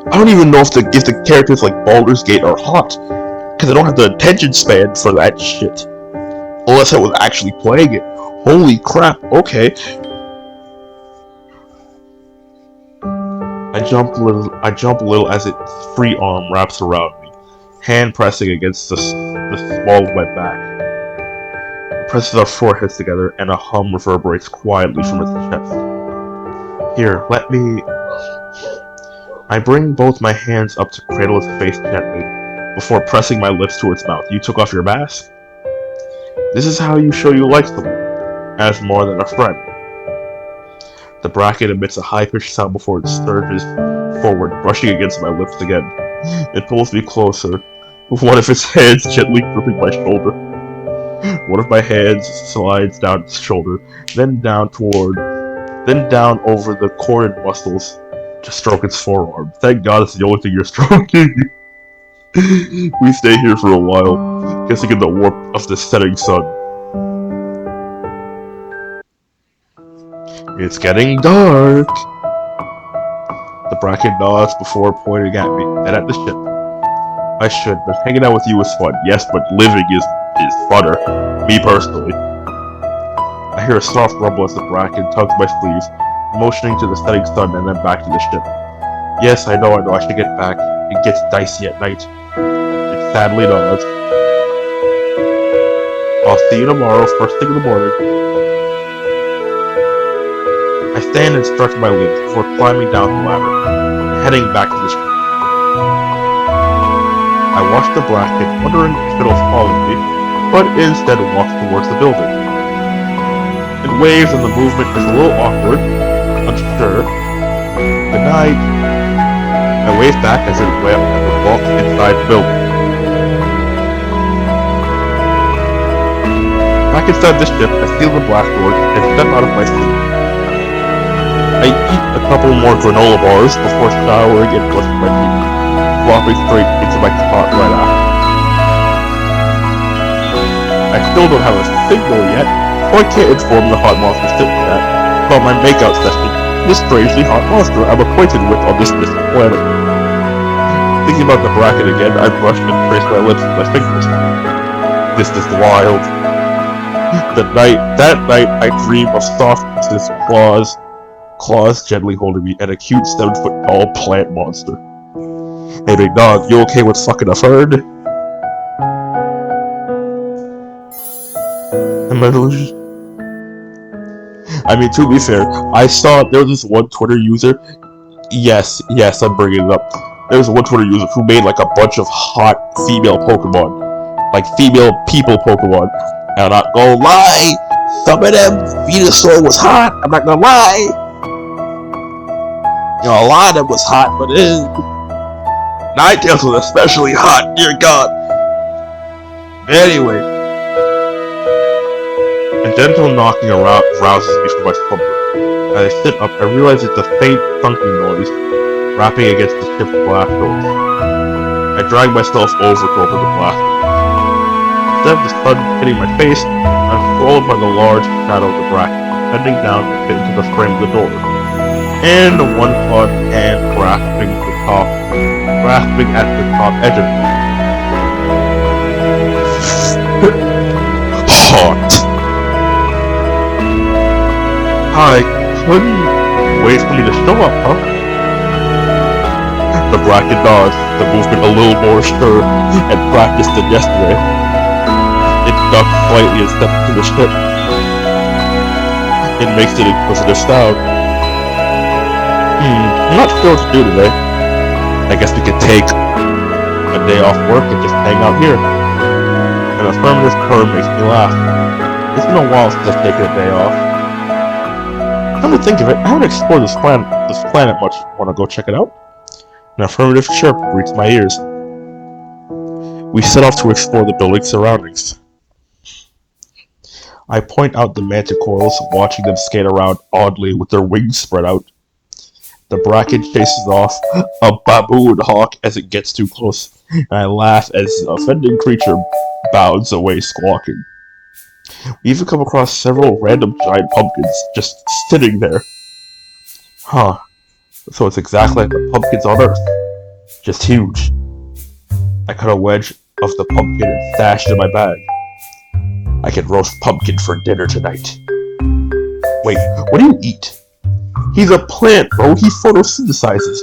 I don't even know if the characters like Baldur's Gate are hot, because I don't have the attention span for that shit. Unless I was actually playing it. Holy crap, okay. I jump a little as its free arm wraps around me, hand pressing against the small of my back. It presses our foreheads together, and a hum reverberates quietly from its chest. Here, let me... I bring both my hands up to cradle its face gently, before pressing my lips to its mouth. You took off your mask? This is how you show you like someone, as more than a friend. The Bracken emits a high-pitched sound before it surges forward, brushing against my lips again. It pulls me closer, with one of its hands gently gripping my shoulder. One of my hands slides down its shoulder, then down over the corded muscles to stroke its forearm. Thank God it's the only thing you're stroking. We stay here for a while, kissing in the warmth of the setting sun. It's getting dark. The Bracken nods before pointing at me, and at the ship. I should, but hanging out with you is fun. Yes, but living is funner. Me personally. I hear a soft rumble as the Bracken tugs my sleeves, motioning to the setting sun and then back to the ship. Yes, I know, I should get back. It gets dicey at night. It sadly nods. I'll see you tomorrow, first thing in the morning. I stand and stretch my limbs before climbing down the ladder and heading back to the ship. I watch the Bracken, wondering if it'll follow me, but instead walks towards the building. It waves and the movement is a little awkward, unsure. Good night. I wave back as it walks inside the building. Back inside the ship, I seal the blast doors and step out of my seat. I eat a couple more granola bars before showering and brushing my teeth, flopping straight into my cot right after. I still don't have a signal yet, so I can't inform the hot monster sitting at about my makeout session, this strangely hot monster I'm acquainted with on this distant planet. Thinking about the Bracken again, I brush and trace my lips with my fingers. This is wild. That night I dream of softness, claws gently holding me, and a cute 7-foot-tall plant monster. Hey big dog, you okay with fucking a fern? Am I delusional? I mean, to be fair, I saw there was this one Twitter user. Yes, I'm bringing it up. There was one Twitter user who made like a bunch of hot female Pokemon, like female people Pokemon. And I'm not gonna lie, some of them Venusaur was hot. I'm not gonna lie. You know, a lot of them was hot, but Ninetales was especially hot. Dear God. Anyway. A gentle knocking around rouses me from my slumber. As I sit up, I realize it's a faint, thunking noise, rapping against the ship's blast doors. I drag myself over to open the blast doors. Instead of the sun hitting my face, I'm swallowed by the large shadow of the Bracken, bending down to fit into the frame of the door. And a one-clawed hand grasping at the top edge of it. Hot. I couldn't wait for me to show up, huh? The Bracken nods, the movement a little more sure and practiced than yesterday. It ducks slightly and steps to the ship. It makes an inquisitive sound. I'm not sure what to do today. I guess we could take a day off work and just hang out here. An affirmative purr makes me laugh. It's been a while since I've taken a day off. Come to think of it, I haven't explored this planet much. Want to go check it out? An affirmative chirp greets my ears. We set off to explore the building's surroundings. I point out the manticores, watching them skate around oddly with their wings spread out. The Bracken chases off a baboon hawk as it gets too close, and I laugh as the offending creature bounds away squawking. We even come across several random giant pumpkins just sitting there. Huh. So it's exactly like the pumpkins on Earth. Just huge. I cut a wedge of the pumpkin and stashed it in my bag. I can roast pumpkin for dinner tonight. Wait, what do you eat? He's a plant, bro. He photosynthesizes.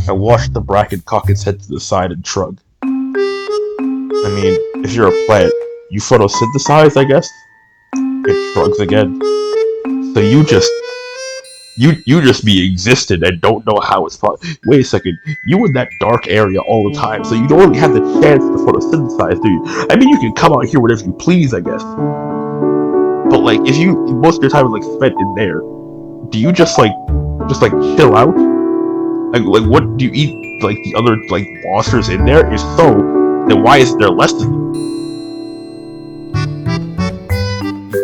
I watched the Bracken cock its head to the side and shrug. I mean, if you're a plant, you photosynthesize, I guess? It shrugs again. So you just be existed and don't know how it's possible. Wait a second, you in that dark area all the time, so you don't really have the chance to photosynthesize, do you? I mean, you can come out here whenever you please, I guess. But like, if you most of your time is like spent in there, do you just chill out? Like what do you eat? Like the other like monsters in there? If so, then why isn't there less of them?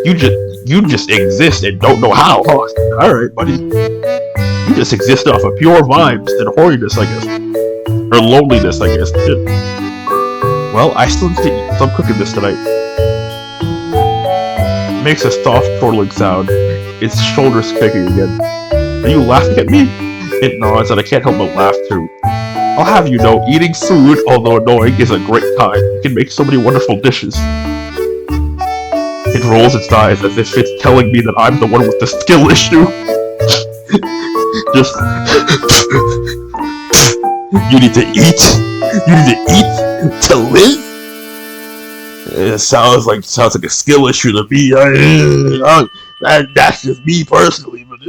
You just exist and don't know how. Huh? All right, buddy. You just exist off of pure vibes and horniness, I guess, or loneliness, I guess. Shit. Well, I still need to eat, so I'm cooking this tonight. It makes a soft chortling sound. Its shoulders kicking again. Are you laughing at me? It nods, and I can't help but laugh too. I'll have you know, eating food, although annoying, is a great time. You can make so many wonderful dishes. It rolls its eyes as if it's telling me that I'm the one with the skill issue. Just... You need to eat? You need to eat to live? It sounds like a skill issue to me. That's just me personally, but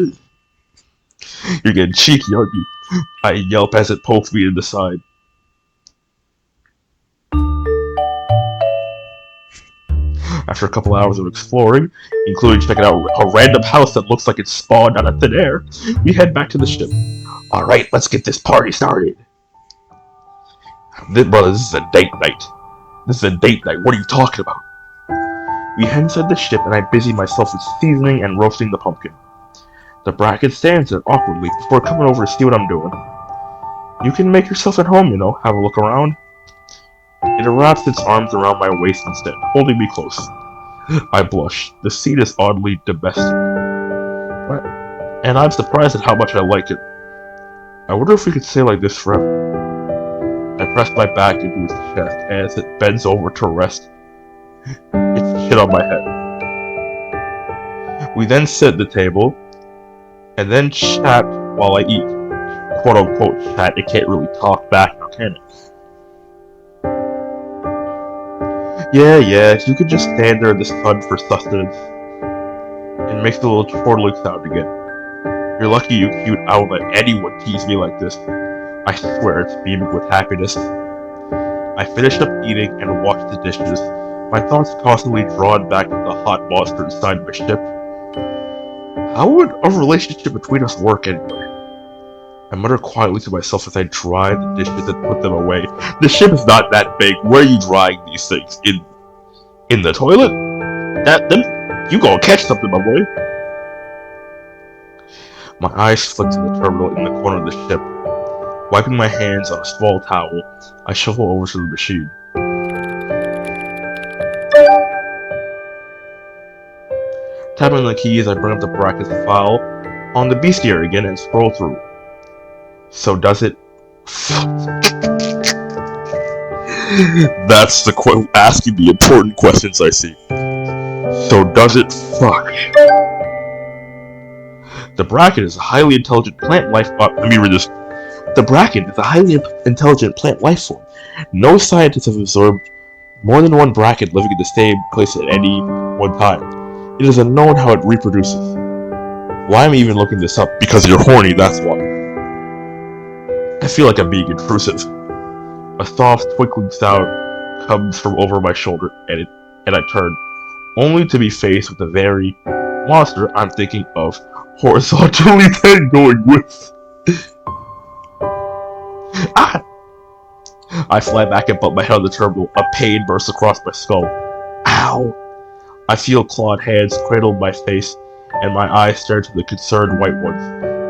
you're getting cheeky, aren't you? I yelp as it pokes me in the side. After a couple hours of exploring, including checking out a random house that looks like it spawned out of thin air, we head back to the ship. Alright, let's get this party started. Brother, this is a date night. This is a date night. What are you talking about? We head inside the ship and I busy myself with seasoning and roasting the pumpkin. The Bracken stands there awkwardly before coming over to see what I'm doing. You can make yourself at home, you know, have a look around. It wraps its arms around my waist instead, holding me close. I blush. The scene is oddly domestic. And I'm surprised at how much I like it. I wonder if we could stay like this forever. I press my back into his chest as it bends over to rest its chin on my head. We then sit at the table, and then chat while I eat. Quote unquote chat, it can't really talk back now, can it? Yeah, you could just stand there in the sun for sustenance. It makes a little chortling sound again. You're lucky you cute, I won't let anyone tease me like this. I swear it's beaming with happiness. I finish up eating and wash the dishes, my thoughts constantly drawn back to the hot monster inside my ship. How would a relationship between us work anyway? I mutter quietly to myself as I dry the dishes and put them away. The ship is not that big. Where are you drying these things? In the toilet? You gonna catch something, my boy. My eyes flick to the terminal in the corner of the ship. Wiping my hands on a small towel, I shuffle over to the machine. Tapping the keys, I bring up the Bracken's file on the bestiary again and scroll through. So does it... That's the asking the important questions I see. So does it fuck? The Bracken is a highly intelligent plant life. Let me read this. The Bracken is a highly intelligent plant life form. No scientist has observed more than one Bracken living in the same place at any one time. It is unknown how it reproduces. Why am I even looking this up? Because you're horny, that's why. I feel like I'm being intrusive. A soft, twinkling sound comes from over my shoulder, and I turn, only to be faced with the very monster I'm thinking of horizontally then going with. Ah! I fly back and bump my head on the terminal. A pain bursts across my skull. Ow! I feel clawed hands cradle my face, and my eyes stare to the concerned white ones.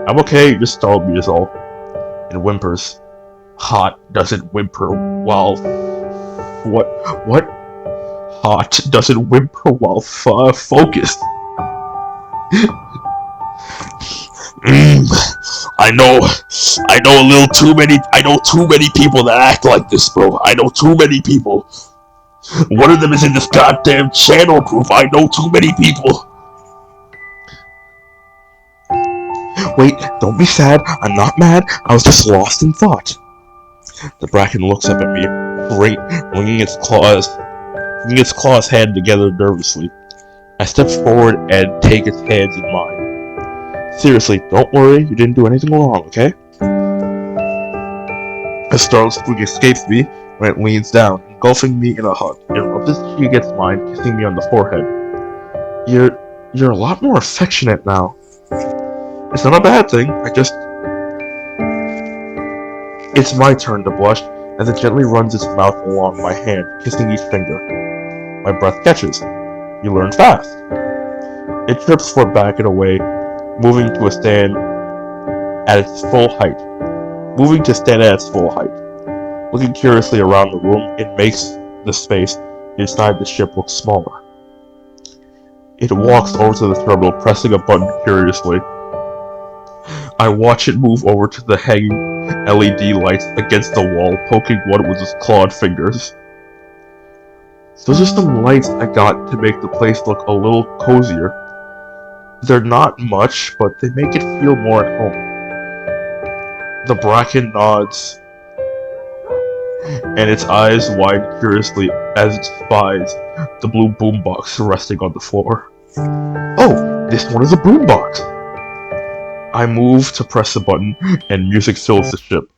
I'm okay, you just startled me is all. It whimpers. Hot doesn't whimper while... What? Hot doesn't whimper while focused. I know a little too many. I know too many people that act like this, bro. I know too many people. One of them is in this goddamn channel group. I know too many people. Wait, don't be sad. I'm not mad. I was just lost in thought. The Bracken looks up at me, great, wringing its claws hand together nervously. I step forward and take its hands in mine. Seriously, don't worry. You didn't do anything wrong, okay? A startled squeak escapes me when it leans down, engulfing me in a hug. It rubs its cheek against mine, kissing me on the forehead. You're a lot more affectionate now. It's not a bad thing. It's my turn to blush as it gently runs its mouth along my hand, kissing each finger. My breath catches. You learn fast. It trips for back and away, moving to stand at its full height. Looking curiously around the room, it makes the space inside the ship look smaller. It walks over to the terminal, pressing a button curiously. I watch it move over to the hanging LED lights against the wall, poking one with its clawed fingers. Those are some lights I got to make the place look a little cozier. They're not much, but they make it feel more at home. The Bracken nods, and its eyes widen curiously as it spies the blue boombox resting on the floor. Oh, this one is a boombox! I move to press the button, and music fills the ship.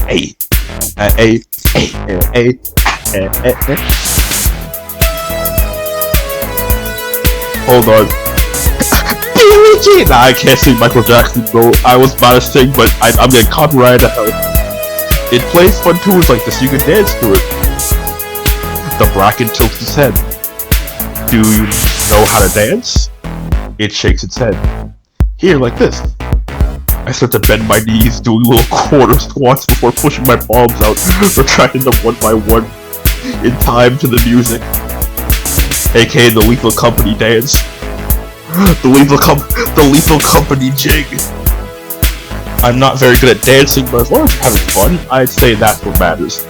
Hey! Hold on. Nah, I can't sing Michael Jackson, bro. I was about to sing, but I'm getting copyrighted to hell. It plays fun tunes like this, you can dance to it. The Bracken tilts its head. Do you know how to dance? It shakes its head. Here, like this. I start to bend my knees, doing little quarter squats before pushing my palms out, retracting them one by one, in time to the music. AKA the Lethal Company dance. The Lethal Company jig. I'm not very good at dancing, but as long as you're having fun, I'd say that's what matters.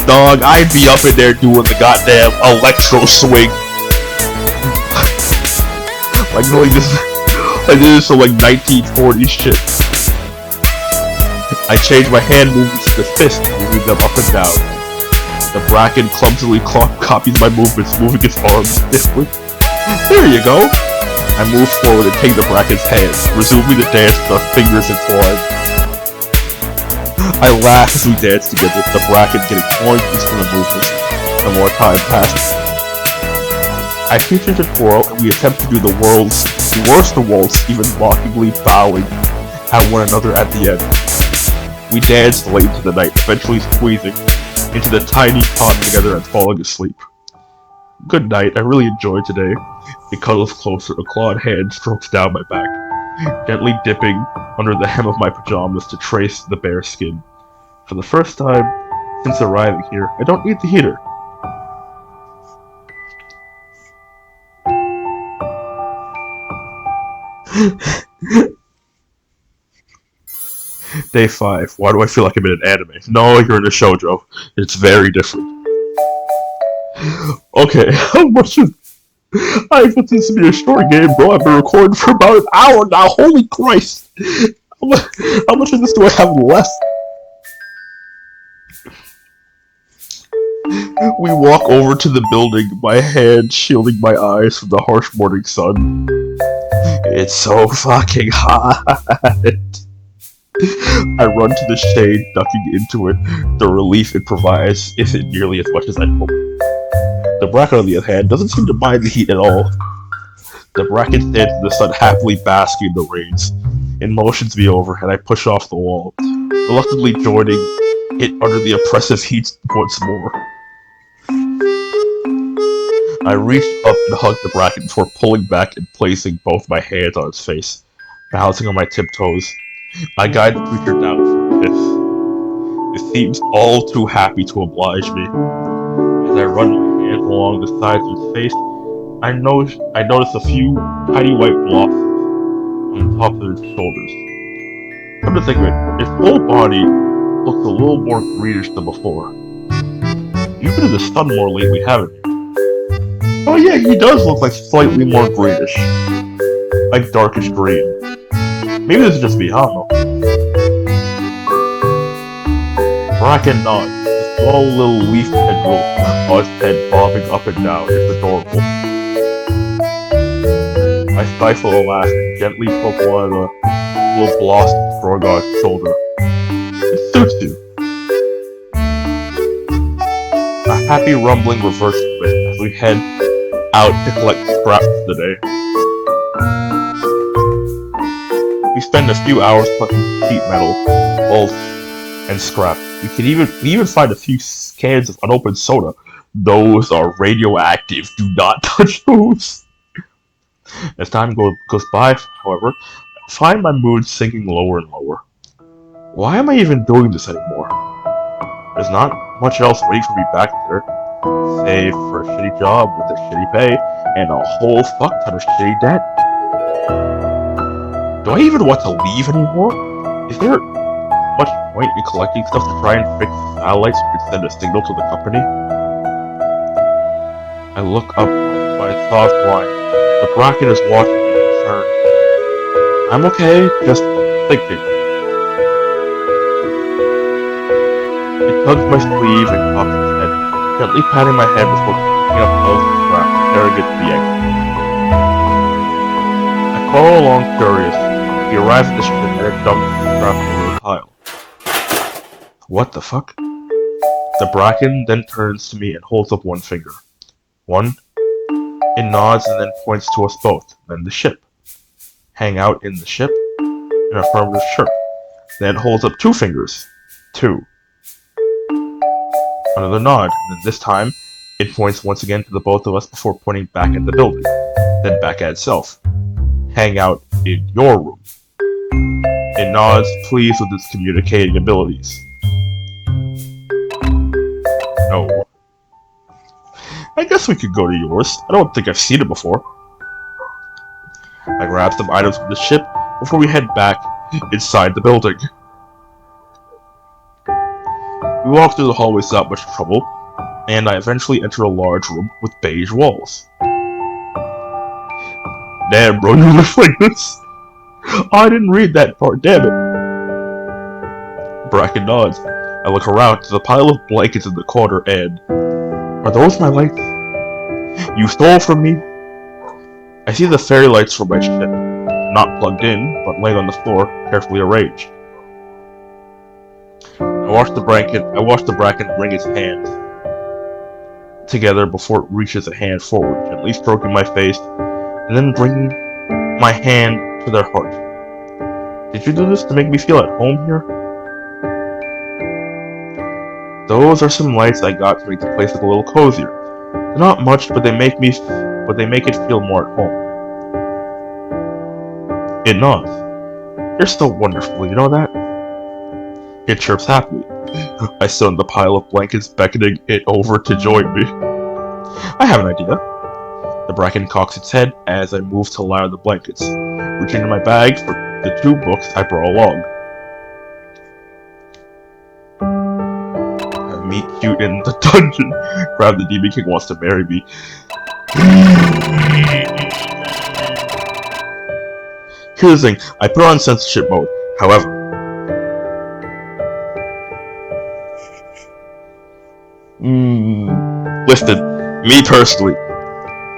Dog, I'd be up in there doing the goddamn electro swing. Like this is some like 1940s shit. I change my hand movements to fist, moving them up and down. The Bracken clumsily copies my movements, moving its arms stiffly. There you go! I move forward and take the Bracken's hand, resuming the dance with our fingers entwined. I laugh as we dance together, the Bracken getting more used to the movement the more time passes. I teach her to twirl, and we attempt to do the world's worst waltz, even mockingly bowing at one another at the end. We dance late into the night, eventually squeezing into the tiny pot together and falling asleep. Good night, I really enjoyed today. It cuddles closer, a clawed hand strokes down my back, gently dipping under the hem of my pajamas to trace the bare skin. For the first time since arriving here, I don't need the heater. Day 5. Why do I feel like I'm in an anime? No, you're in a shoujo. It's very different. Okay, how much of... I thought this to be a short game, bro. I've been recording for about an hour now. Holy Christ! How much of this do I have left? We walk over to the building, my hand shielding my eyes from the harsh morning sun. It's so fucking hot. I run to the shade, ducking into it. The relief it provides isn't nearly as much as I'd hoped. The Bracken, on the other hand, doesn't seem to mind the heat at all. The Bracken stands in the sun, happily basking in the rays. It motions me over, and I push off the wall, reluctantly joining it under the oppressive heat once more. I reached up and hugged the Bracken before pulling back and placing both my hands on its face. Balancing on my tiptoes, I guide the creature down for a kiss. It seems all too happy to oblige me. As I run my hands along the sides of its face, I notice a few tiny white blossoms on top of its shoulders. Come to think of it, its whole body looks a little more greenish than before. You've been in the sun more lately, haven't you? Oh yeah, he does look like slightly more greenish. Like darkish green. Maybe this is just me, I don't know. Bracken nods. The small little leaf tendril on its head bobbing up and down. It's adorable. I stifle a laugh and gently poke one of the little blossoms growing on its shoulder. It suits you. A happy rumbling reverses from it as we head out to collect scraps for the day. We spend a few hours collecting sheet metal, bolts, and scrap. We even find a few cans of unopened soda. Those are radioactive. Do not touch those. As time goes by, however, I find my mood sinking lower and lower. Why am I even doing this anymore? There's not much else waiting for me back there, save for a shitty job with a shitty pay and a whole fuck ton of shitty debt. Do I even want to leave anymore? Is there much point in collecting stuff to try and fix satellites so we can send a signal to the company? I look up my soft line. The Bracken is watching me concerned. I'm okay, just thinking. It tugs my sleeve and cocks its head, gently patting my head before picking up close to scrap, staring at the egg. I follow along curious. We arrive at the ship and they're dumped scrap over the pile. What the fuck? The Bracken then turns to me and holds up one finger. One. It nods and then points to us both, then the ship. Hang out in the ship? An affirmative chirp. Then it holds up two fingers. Two. Another nod, and then this time, it points once again to the both of us before pointing back at the building, then back at itself. Hang out in your room. It nods, pleased with its communicating abilities. No. I guess we could go to yours. I don't think I've seen it before. I grab some items from the ship before we head back inside the building. We walk through the hallways without much trouble, and I eventually enter a large room with beige walls. Damn, bro, you look like this? I didn't read that part, damn it. Bracken nods. I look around to the pile of blankets in the corner and... Are those my lights? You stole from me? I see the fairy lights from my ship, not plugged in, but laying on the floor, carefully arranged. I watch the Bracken wring its hands together before it reaches a hand forward, gently stroking my face, and then bringing my hand to their heart. Did you do this to make me feel at home here? Those are some lights I got to make the place look a little cozier. They're not much, but they make it feel more at home. It nods. You're so wonderful, you know that? It chirps happily. I sit on the pile of blankets, beckoning it over to join me. I have an idea. The Bracken cocks its head as I move to lie on the blankets, reaching in my bag for the 2 books I brought along. Meet you in the dungeon. Grab the Demon King wants to marry me. Here's the thing, I put on censorship mode. However, listen, me personally,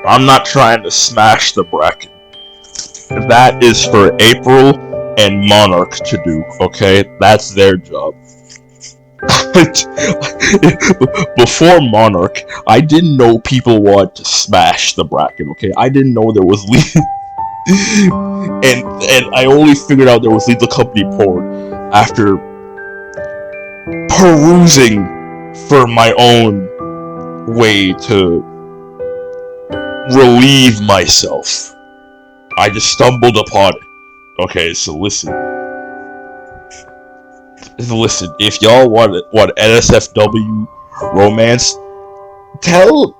I'm not trying to smash the Bracken. That is for April and Monarch to do, okay? That's their job. Before Monarch, I didn't know people wanted to smash the Bracken, okay? I didn't know there was and I only figured out there was lethal company porn after perusing for my own way to relieve myself. I just stumbled upon it. Okay, so listen, if y'all want NSFW romance, tell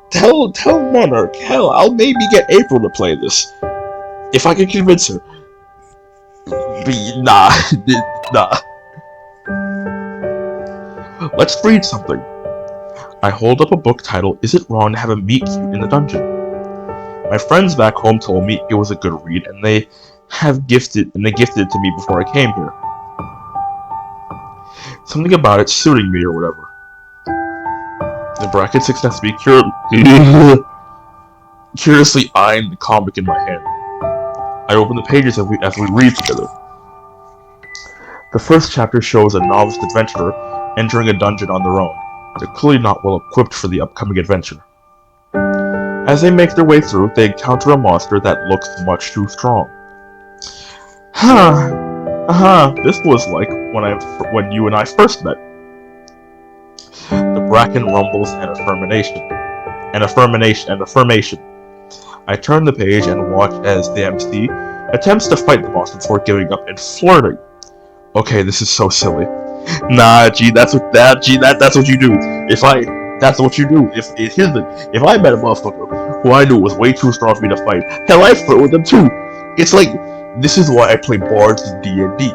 Monarch. Hell, I'll maybe get April to play this if I can convince her. Nah. Let's read something. I hold up a book titled "Is It Wrong to Have a Meet Cute in the Dungeon?" My friends back home told me it was a good read, and they gifted it to me before I came here. Something about it suiting me or whatever. The Bracken success me curiously eyeing the comic in my hand. I open the pages as we read together. The first chapter shows a novice adventurer entering a dungeon on their own. They're clearly not well equipped for the upcoming adventure. As they make their way through, they encounter a monster that looks much too strong. This was like when you and I first met. The Bracken rumbles an affirmation. I turn the page and watch as the MC attempts to fight the monster before giving up and flirting. Okay, this is so silly. Nah, G, that's what you do. That's what you do. If I met a motherfucker who I knew was way too strong for me to fight, hell, I flirt with them too. It's like, this is why I play bards in D&D.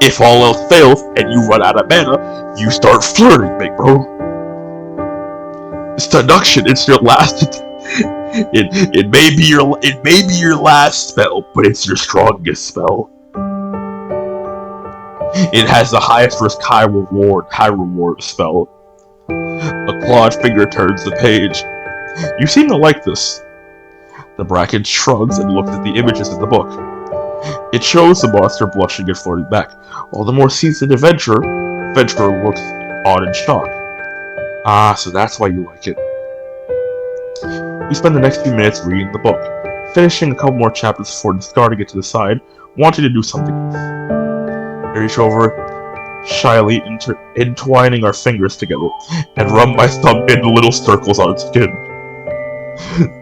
If all else fails and you run out of mana, you start flirting, big bro. Seduction. It's your last. It may be your last spell, but it's your strongest spell. It has the highest risk, high reward spell. A clawed finger turns the page. You seem to like this. The Bracken shrugs and looks at the images in the book. It shows the monster blushing and flirting back, while the more seasoned adventurer looks on in shock. Ah, so that's why you like it. We spend the next few minutes reading the book, finishing a couple more chapters before discarding it to the side, wanting to do something else. I reach over, shyly entwining our fingers together, and rub my thumb in little circles on its skin.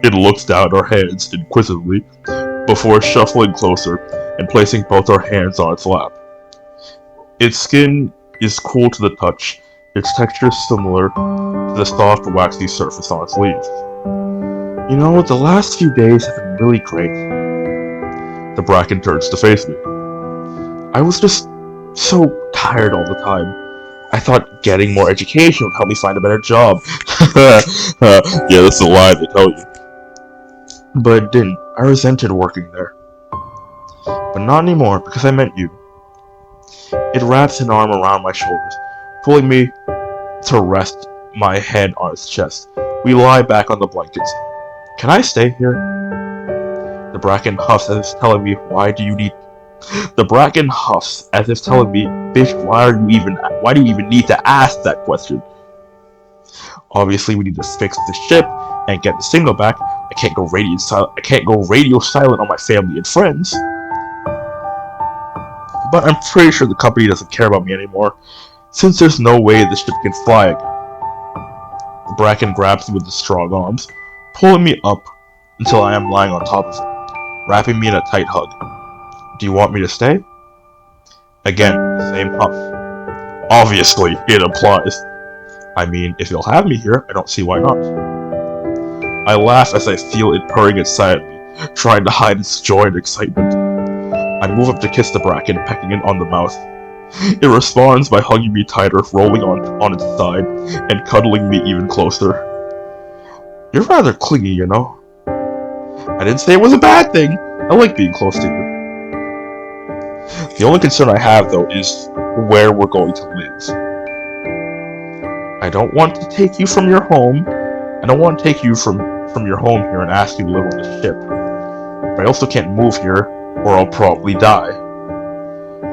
It looks down at our hands inquisitively, before shuffling closer and placing both our hands on its lap. Its skin is cool to the touch, its texture is similar to the soft, waxy surface on its leaves. You know, the last few days have been really great. The Bracken turns to face me. I was just so tired all the time. I thought getting more education would help me find a better job. Yeah, that's a lie they tell you. But it didn't. I resented working there. But not anymore, because I met you. It wraps an arm around my shoulders, pulling me to rest my head on its chest. We lie back on the blankets. Can I stay here? The Bracken huffs as if telling me, bitch, why do you even need to ask that question? Obviously, we need to fix the ship and get the signal back. I can't go radio silent on my family and friends. But I'm pretty sure the company doesn't care about me anymore, since there's no way the ship can fly again. Bracken grabs me with his strong arms, pulling me up until I am lying on top of him, wrapping me in a tight hug. Do you want me to stay? Again, the same huff. Obviously, it implies. I mean, if you'll have me here, I don't see why not. I laugh as I feel it purring inside me, trying to hide its joy and excitement. I move up to kiss the Bracken, pecking it on the mouth. It responds by hugging me tighter, rolling on its side, and cuddling me even closer. You're rather clingy, you know. I didn't say it was a bad thing. I like being close to you. The only concern I have, though, is where we're going to live. I don't want to take you from your home. I don't want to take you from your home here and ask you to live on the ship. But I also can't move here, or I'll probably die.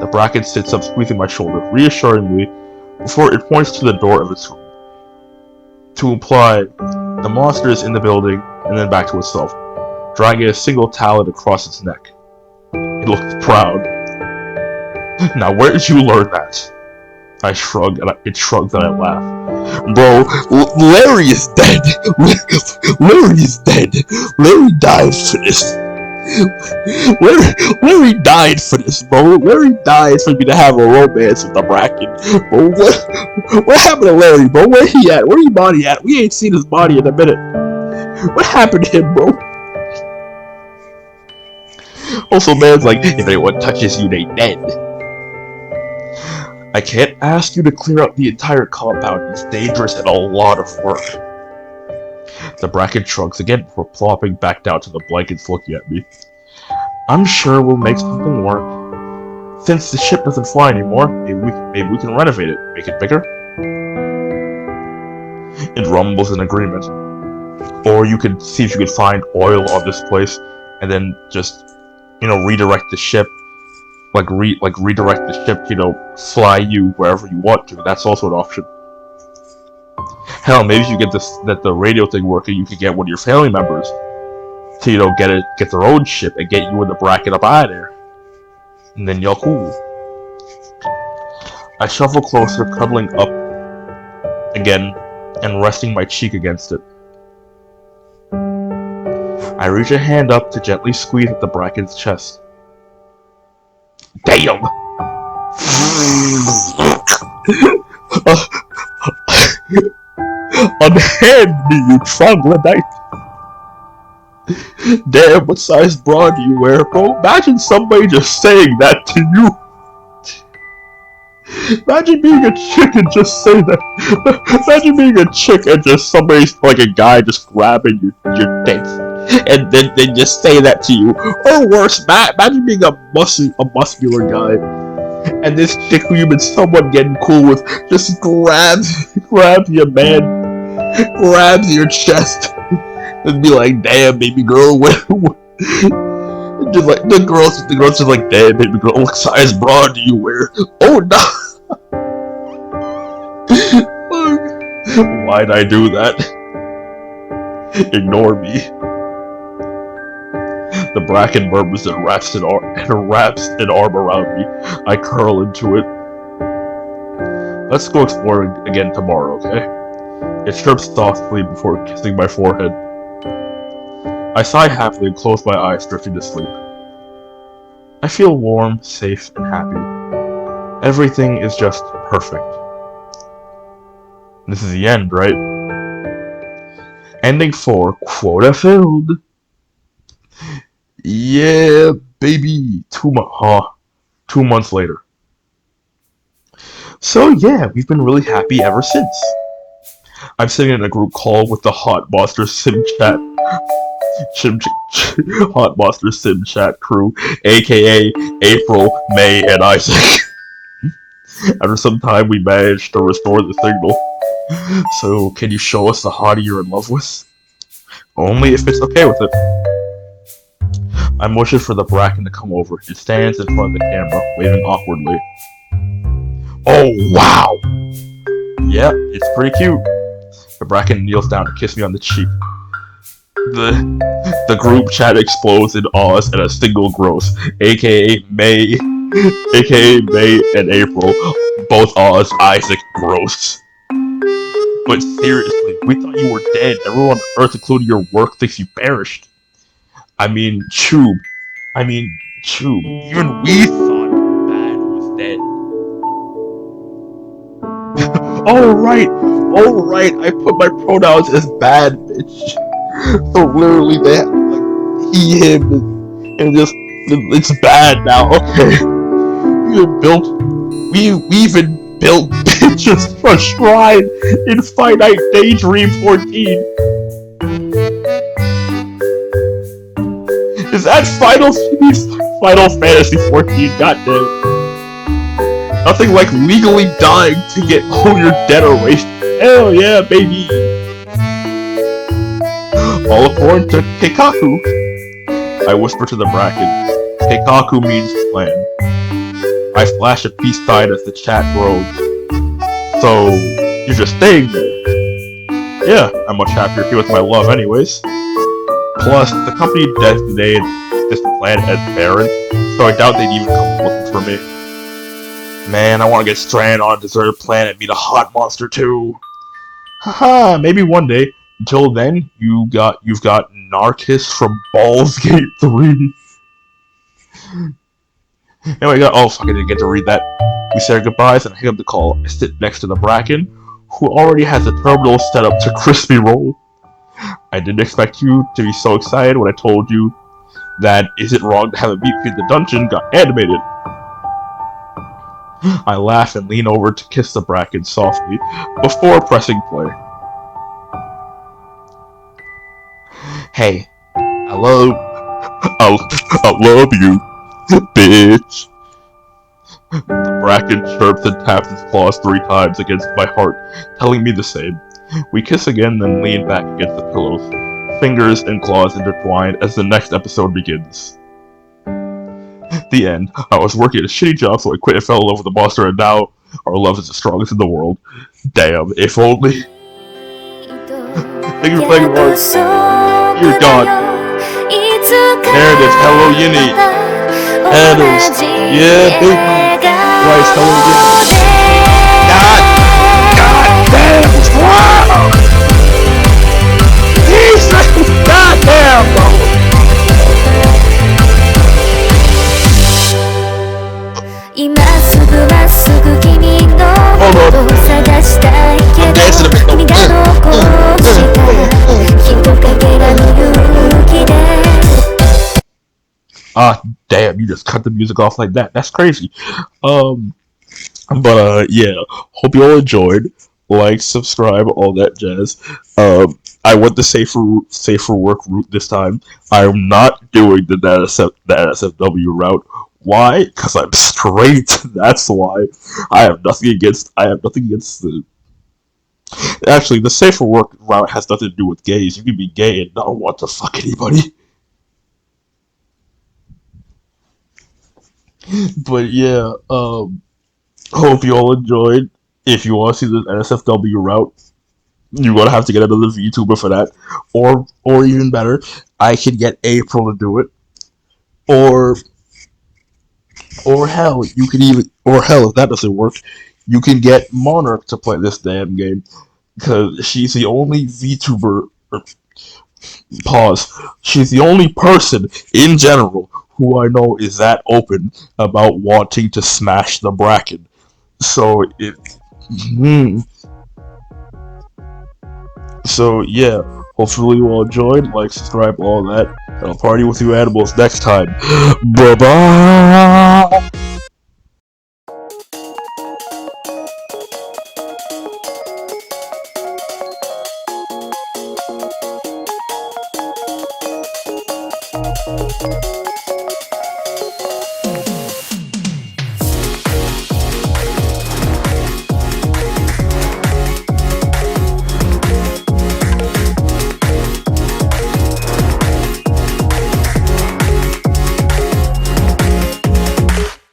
The Bracken sits up, squeezing my shoulder, reassuringly, before it points to the door of its room. To imply, the monster is in the building, and then back to itself, dragging a single talon across its neck. It looks proud. Now, where did you learn that? I shrug, and it shrugs, and I laugh. Bro, Larry is dead. Larry is dead. Larry died for this. Larry died for this, bro. Larry died for me to have a romance with the Bracken. Bro, what happened to Larry, bro? Where he at? Where his body at? We ain't seen his body in a minute. What happened to him, bro? Also, man's like, if anyone touches you, they dead. I can't ask you to clear out the entire compound. It's dangerous and a lot of work. The Bracken shrugs again before plopping back down to the blankets, looking at me. I'm sure we'll make something work. Since the ship doesn't fly anymore, maybe we can renovate it, make it bigger. It rumbles in agreement. Or you could see if you could find oil on this place, and then just, redirect the ship. Redirect the ship, fly you wherever you want to. That's also an option. Hell, maybe if you get the radio thing working, you could get one of your family members to, get their own ship and get you and the Bracken up out of there. And then y'all cool. I shuffle closer, cuddling up again, and resting my cheek against it. I reach a hand up to gently squeeze at the Bracken's chest. Damn! Unhand me, you troglodyte! Damn, what size bra do you wear, bro? Imagine somebody just saying that to you. Imagine being a chick and just saying that. Imagine being a chick and just somebody's like a guy just grabbing your tits and then just say that to you. Or worse, imagine being a muscular guy and this chick who you've been somewhat getting cool with just grabs your man, grabs your chest, and be like, "Damn, baby girl, just like the girls just like, damn, baby girl, what size bra do you wear?" Oh no! Why'd I do that? Ignore me. The Bracken murmurs and wraps an arm around me. I curl into it. Let's go exploring again tomorrow, okay? It chirps softly before kissing my forehead. I sigh happily and close my eyes, drifting to sleep. I feel warm, safe, and happy. Everything is just perfect. This is the end, right? Ending 4, quota filled. Yeah, baby. 2 months later. So yeah, we've been really happy ever since. I'm sitting in a group call with the Hot Monster Sim Chat Hot Monster Sim Chat crew, aka April, May, and Isaac. After some time, we managed to restore the signal. So, can you show us the hottie you're in love with? Only if it's okay with it. I motion for the Bracken to come over. It stands in front of the camera, waving awkwardly. Oh, wow! Yeah, it's pretty cute. The Bracken kneels down to kiss me on the cheek. The group chat explodes in awes and a single gross, aka May and April, both awes, Isaac, gross. But seriously, we thought you were dead. Everyone on Earth, including your work, thinks you perished. I mean, Chube. Even we thought Bad was dead. Alright, I put my pronouns as bad, bitch. So literally, they have like he, him, and just it's bad now. Okay, you built We even built pictures for Shrine in Finite Daydream 14. Is that Final Fantasy 14? Goddamn. Nothing like legally dying to get all your debt erased. Hell yeah, baby! All according to Keikaku. I whisper to the Bracken. Keikaku means plan. I flash a peace sign as the chat grows. So, you're just staying there? Yeah, I'm much happier here with my love anyways. Plus, the company designated this planet as barren, so I doubt they'd even come looking for me. Man, I want to get stranded on a deserted planet and meet a hot monster too. Haha, maybe one day. Until then, you've got Narcus from Baldur's Gate 3. Anyway, fuck, I didn't get to read that. We say our goodbyes and I hang up the call. I sit next to the Bracken, who already has a terminal set up to crispy roll. I didn't expect you to be so excited when I told you that Is It Wrong to Have a Beat in the Dungeon got animated. I laugh and lean over to kiss the Bracken softly before pressing play. Hey, I love you, bitch. The Bracken chirps and taps his claws 3 times against my heart, telling me the same. We kiss again, then lean back against the pillows, fingers and claws intertwined as the next episode begins. The end. I was working at a shitty job, so I quit and fell in love with the monster, and now our love is the strongest in the world. Damn, if only. Thank you for playing Lord. Dear God. There it is. Hello, Yinny. Adams. Yeah, baby. Rice, hello, Yinny. God damn. Wow. Jesus. God damn, bro. Ah, damn, you just cut the music off like that. That's crazy. Yeah. Hope you all enjoyed. Like, subscribe, all that jazz. I went the safer work route this time. I'm not doing the NSFW route. Why? Because I'm straight. That's why. I have nothing against the. Actually, the safer work route has nothing to do with gays. You can be gay and not want to fuck anybody. But yeah, hope you all enjoyed. If you want to see the NSFW route, you're gonna have to get another VTuber for that, or even better, I could get April to do it, or hell, if that doesn't work, you can get Monarch to play this damn game, because she's the only VTuber. She's the only person in general who I know is that open about wanting to smash the Bracken. So So yeah, hopefully you all enjoyed. Like, subscribe, all that. And I'll party with you animals next time. Bye bye.